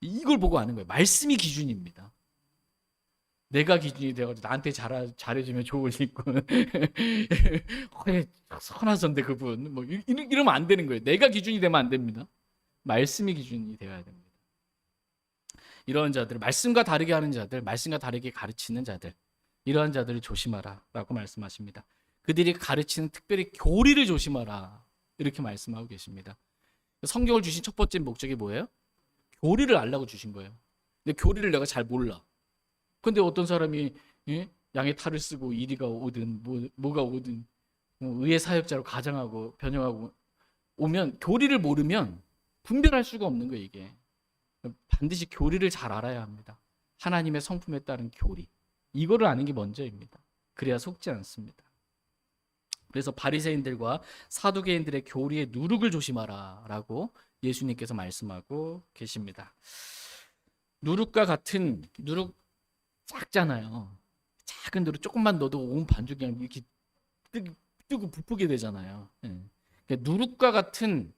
이걸 보고 아는 거예요. 말씀이 기준입니다. 내가 기준이 되어가지고 나한테 잘해주면 좋을 일꾼, 선하선데 그분, 뭐 이러면 안 되는 거예요. 내가 기준이 되면 안 됩니다. 말씀이 기준이 되어야 됩니다. 이런 자들, 말씀과 다르게 하는 자들, 말씀과 다르게 가르치는 자들, 이러한 자들을 조심하라라고 말씀하십니다. 그들이 가르치는 특별히 교리를 조심하라, 이렇게 말씀하고 계십니다. 성경을 주신 첫 번째 목적이 뭐예요? 교리를 알라고 주신 거예요. 근데 교리를 내가 잘 몰라. 근데 어떤 사람이 양의 탈을 쓰고 이리가 오든 뭐가 오든 의의 사역자로 가장하고 변형하고 오면, 교리를 모르면 분별할 수가 없는 거예요. 이게 반드시 교리를 잘 알아야 합니다. 하나님의 성품에 따른 교리, 이거를 아는 게 먼저입니다. 그래야 속지 않습니다. 그래서 바리새인들과 사두개인들의 교리의 누룩을 조심하라 라고 예수님께서 말씀하고 계십니다. 누룩과 같은, 누룩 작잖아요. 작은 누룩 조금만 넣어도 온 반죽이 그냥 이렇게 뜨고 부풀게 되잖아요. 그러니까 누룩과 같은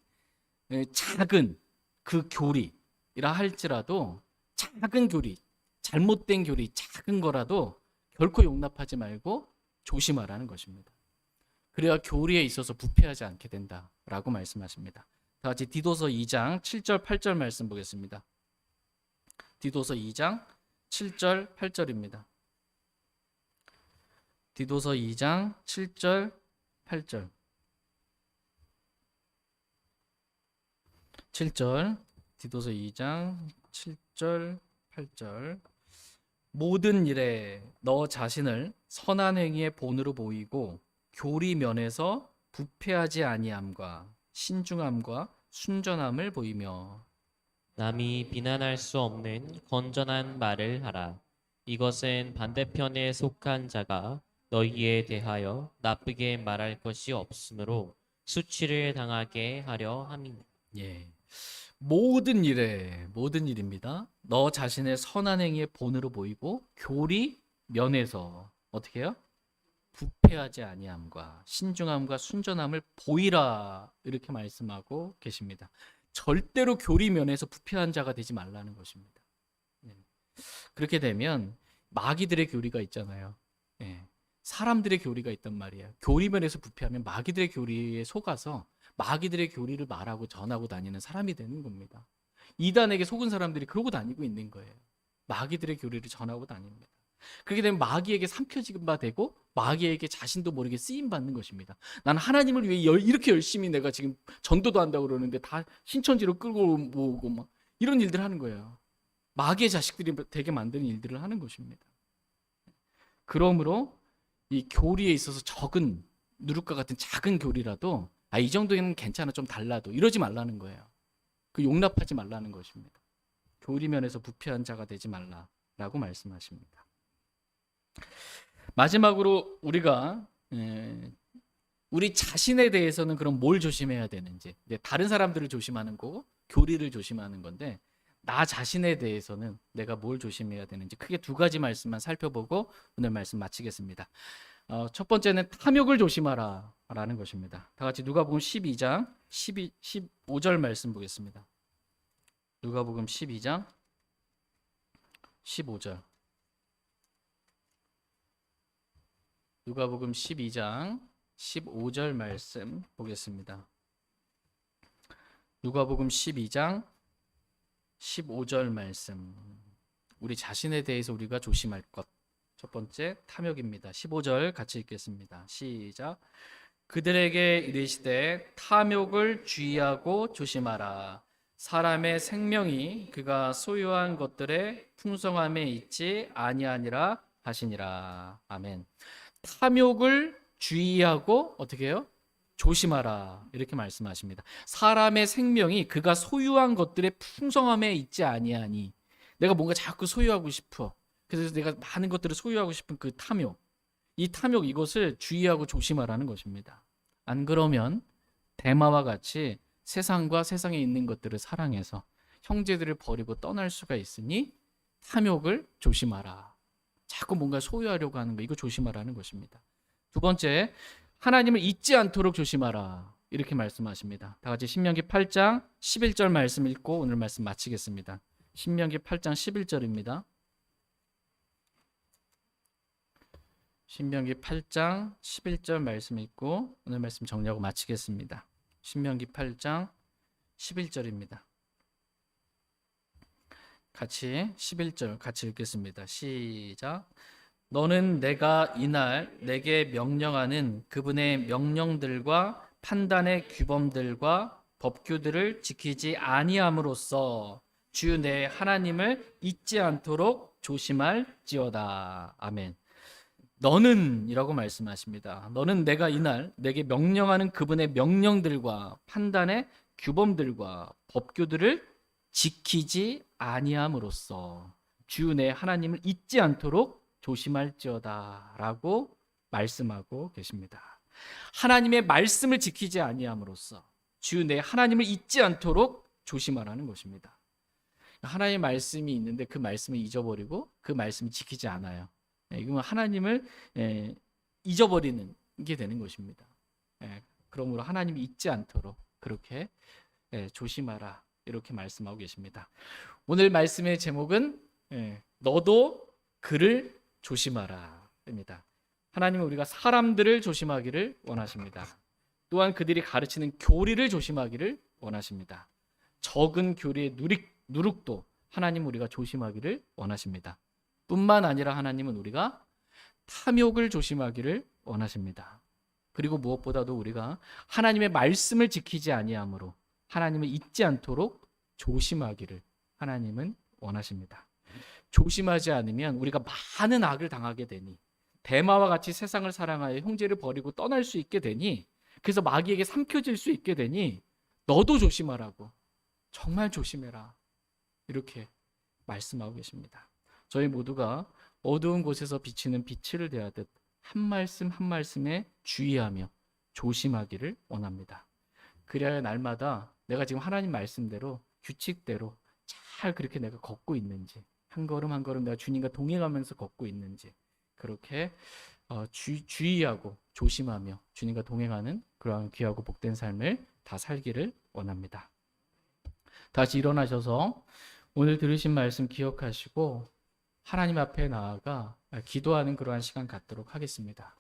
작은 그 교리라 할지라도, 작은 교리, 잘못된 교리, 작은 거라도 결코 용납하지 말고 조심하라는 것입니다. 그래야 교리에 있어서 부패하지 않게 된다라고 말씀하십니다. 다 같이 디도서 2장 7절 8절 말씀 보겠습니다. 디도서 2장 7절 8절입니다. 디도서 2장 7절 8절. 7절, 디도서 2장 7절 8절. 모든 일에 너 자신을 선한 행위의 본으로 보이고 교리 면에서 부패하지 아니함과 신중함과 순전함을 보이며 남이 비난할 수 없는 건전한 말을 하라. 이것은 반대편에 속한 자가 너희에 대하여 나쁘게 말할 것이 없으므로 수치를 당하게 하려 함이니라. 예. 모든 일입니다. 너 자신의 선한 행위의 본으로 보이고 교리 면에서 어떻게 해요? 부패하지 아니함과 신중함과 순전함을 보이라, 이렇게 말씀하고 계십니다. 절대로 교리 면에서 부패한 자가 되지 말라는 것입니다. 그렇게 되면 마귀들의 교리가 있잖아요. 사람들의 교리가 있단 말이에요. 교리 면에서 부패하면 마귀들의 교리에 속아서 마귀들의 교리를 말하고 전하고 다니는 사람이 되는 겁니다. 이단에게 속은 사람들이 그러고 다니고 있는 거예요. 마귀들의 교리를 전하고 다닙니다. 그렇게 되면 마귀에게 삼켜지는 바 되고 마귀에게 자신도 모르게 쓰임 받는 것입니다. 나는 하나님을 위해 이렇게 열심히 내가 지금 전도도 한다고 그러는데 다 신천지로 끌고 오고 막 이런 일들을 하는 거예요. 마귀의 자식들이 되게 만드는 일들을 하는 것입니다. 그러므로 이 교리에 있어서 적은 누룩과 같은 작은 교리라도 이 정도는 괜찮아, 좀 달라도 이러지 말라는 거예요. 그 용납하지 말라는 것입니다. 교리 면에서 부패한 자가 되지 말라라고 말씀하십니다. 마지막으로 우리가 우리 자신에 대해서는 그럼 뭘 조심해야 되는지, 다른 사람들을 조심하는 거고 교리를 조심하는 건데, 나 자신에 대해서는 내가 뭘 조심해야 되는지 크게 두 가지 말씀만 살펴보고 오늘 말씀 마치겠습니다. 첫 번째는 탐욕을 조심하라 라는 것입니다. 다 같이 누가복음 12장 15절 말씀 보겠습니다. 누가복음 12장 15절. 누가복음 12장 15절 말씀 보겠습니다. 누가복음 12장 15절 말씀. 우리 자신에 대해서 우리가 조심할 것. 첫 번째 탐욕입니다. 15절 같이 읽겠습니다. 시작. 그들에게 이르시되 탐욕을 주의하고 조심하라. 사람의 생명이 그가 소유한 것들의 풍성함에 있지 아니하니라 하시니라. 아멘. 탐욕을 주의하고 어떻게 해요? 조심하라 이렇게 말씀하십니다. 사람의 생명이 그가 소유한 것들의 풍성함에 있지 아니하니. 내가 뭔가 자꾸 소유하고 싶어. 그래서 내가 많은 것들을 소유하고 싶은 그 탐욕, 이 탐욕 이것을 주의하고 조심하라는 것입니다. 안 그러면 대마와 같이 세상과 세상에 있는 것들을 사랑해서 형제들을 버리고 떠날 수가 있으니 탐욕을 조심하라. 자꾸 뭔가 소유하려고 하는 거 이거 조심하라는 것입니다. 두 번째, 하나님을 잊지 않도록 조심하라 이렇게 말씀하십니다. 다 같이 신명기 8장 11절 말씀 읽고 오늘 말씀 마치겠습니다. 신명기 8장 11절입니다. 신명기 8장 11절 말씀 읽고 오늘 말씀 정리하고 마치겠습니다. 신명기 8장 11절입니다. 같이 11절 같이 읽겠습니다. 시작. 너는 내가 이날 내게 명령하는 그분의 명령들과 판단의 규범들과 법규들을 지키지 아니함으로써 주 내 하나님을 잊지 않도록 조심할지어다. 아멘. 너는 이라고 말씀하십니다. 너는 내가 이날 내게 명령하는 그분의 명령들과 판단의 규범들과 법규들을 지키지 아니함으로써 주 내 하나님을 잊지 않도록 조심할지어다 라고 말씀하고 계십니다. 하나님의 말씀을 지키지 아니함으로써 주 내 하나님을 잊지 않도록 조심하라는 것입니다. 하나님의 말씀이 있는데 그 말씀을 잊어버리고 그 말씀을 지키지 않아요. 이건 하나님을 잊어버리는 게 되는 것입니다. 그러므로 하나님이 잊지 않도록 그렇게 조심하라 이렇게 말씀하고 계십니다. 오늘 말씀의 제목은 너도 그를 조심하라입니다. 하나님은 우리가 사람들을 조심하기를 원하십니다. 또한 그들이 가르치는 교리를 조심하기를 원하십니다. 적은 교리의 누룩도 하나님은 우리가 조심하기를 원하십니다. 뿐만 아니라 하나님은 우리가 탐욕을 조심하기를 원하십니다. 그리고 무엇보다도 우리가 하나님의 말씀을 지키지 아니함으로 하나님을 잊지 않도록 조심하기를 하나님은 원하십니다. 조심하지 않으면 우리가 많은 악을 당하게 되니 대마와 같이 세상을 사랑하여 형제를 버리고 떠날 수 있게 되니 그래서 마귀에게 삼켜질 수 있게 되니 너도 조심하라고 정말 조심해라 이렇게 말씀하고 계십니다. 저희 모두가 어두운 곳에서 비치는 빛을 대하듯 한 말씀 한 말씀에 주의하며 조심하기를 원합니다. 그래야 날마다 내가 지금 하나님 말씀대로 규칙대로 잘 그렇게 내가 걷고 있는지 한 걸음 한 걸음 내가 주님과 동행하면서 걷고 있는지 그렇게 주의하고 조심하며 주님과 동행하는 그러한 귀하고 복된 삶을 다 살기를 원합니다. 다시 일어나셔서 오늘 들으신 말씀 기억하시고 하나님 앞에 나아가 기도하는 그러한 시간 갖도록 하겠습니다.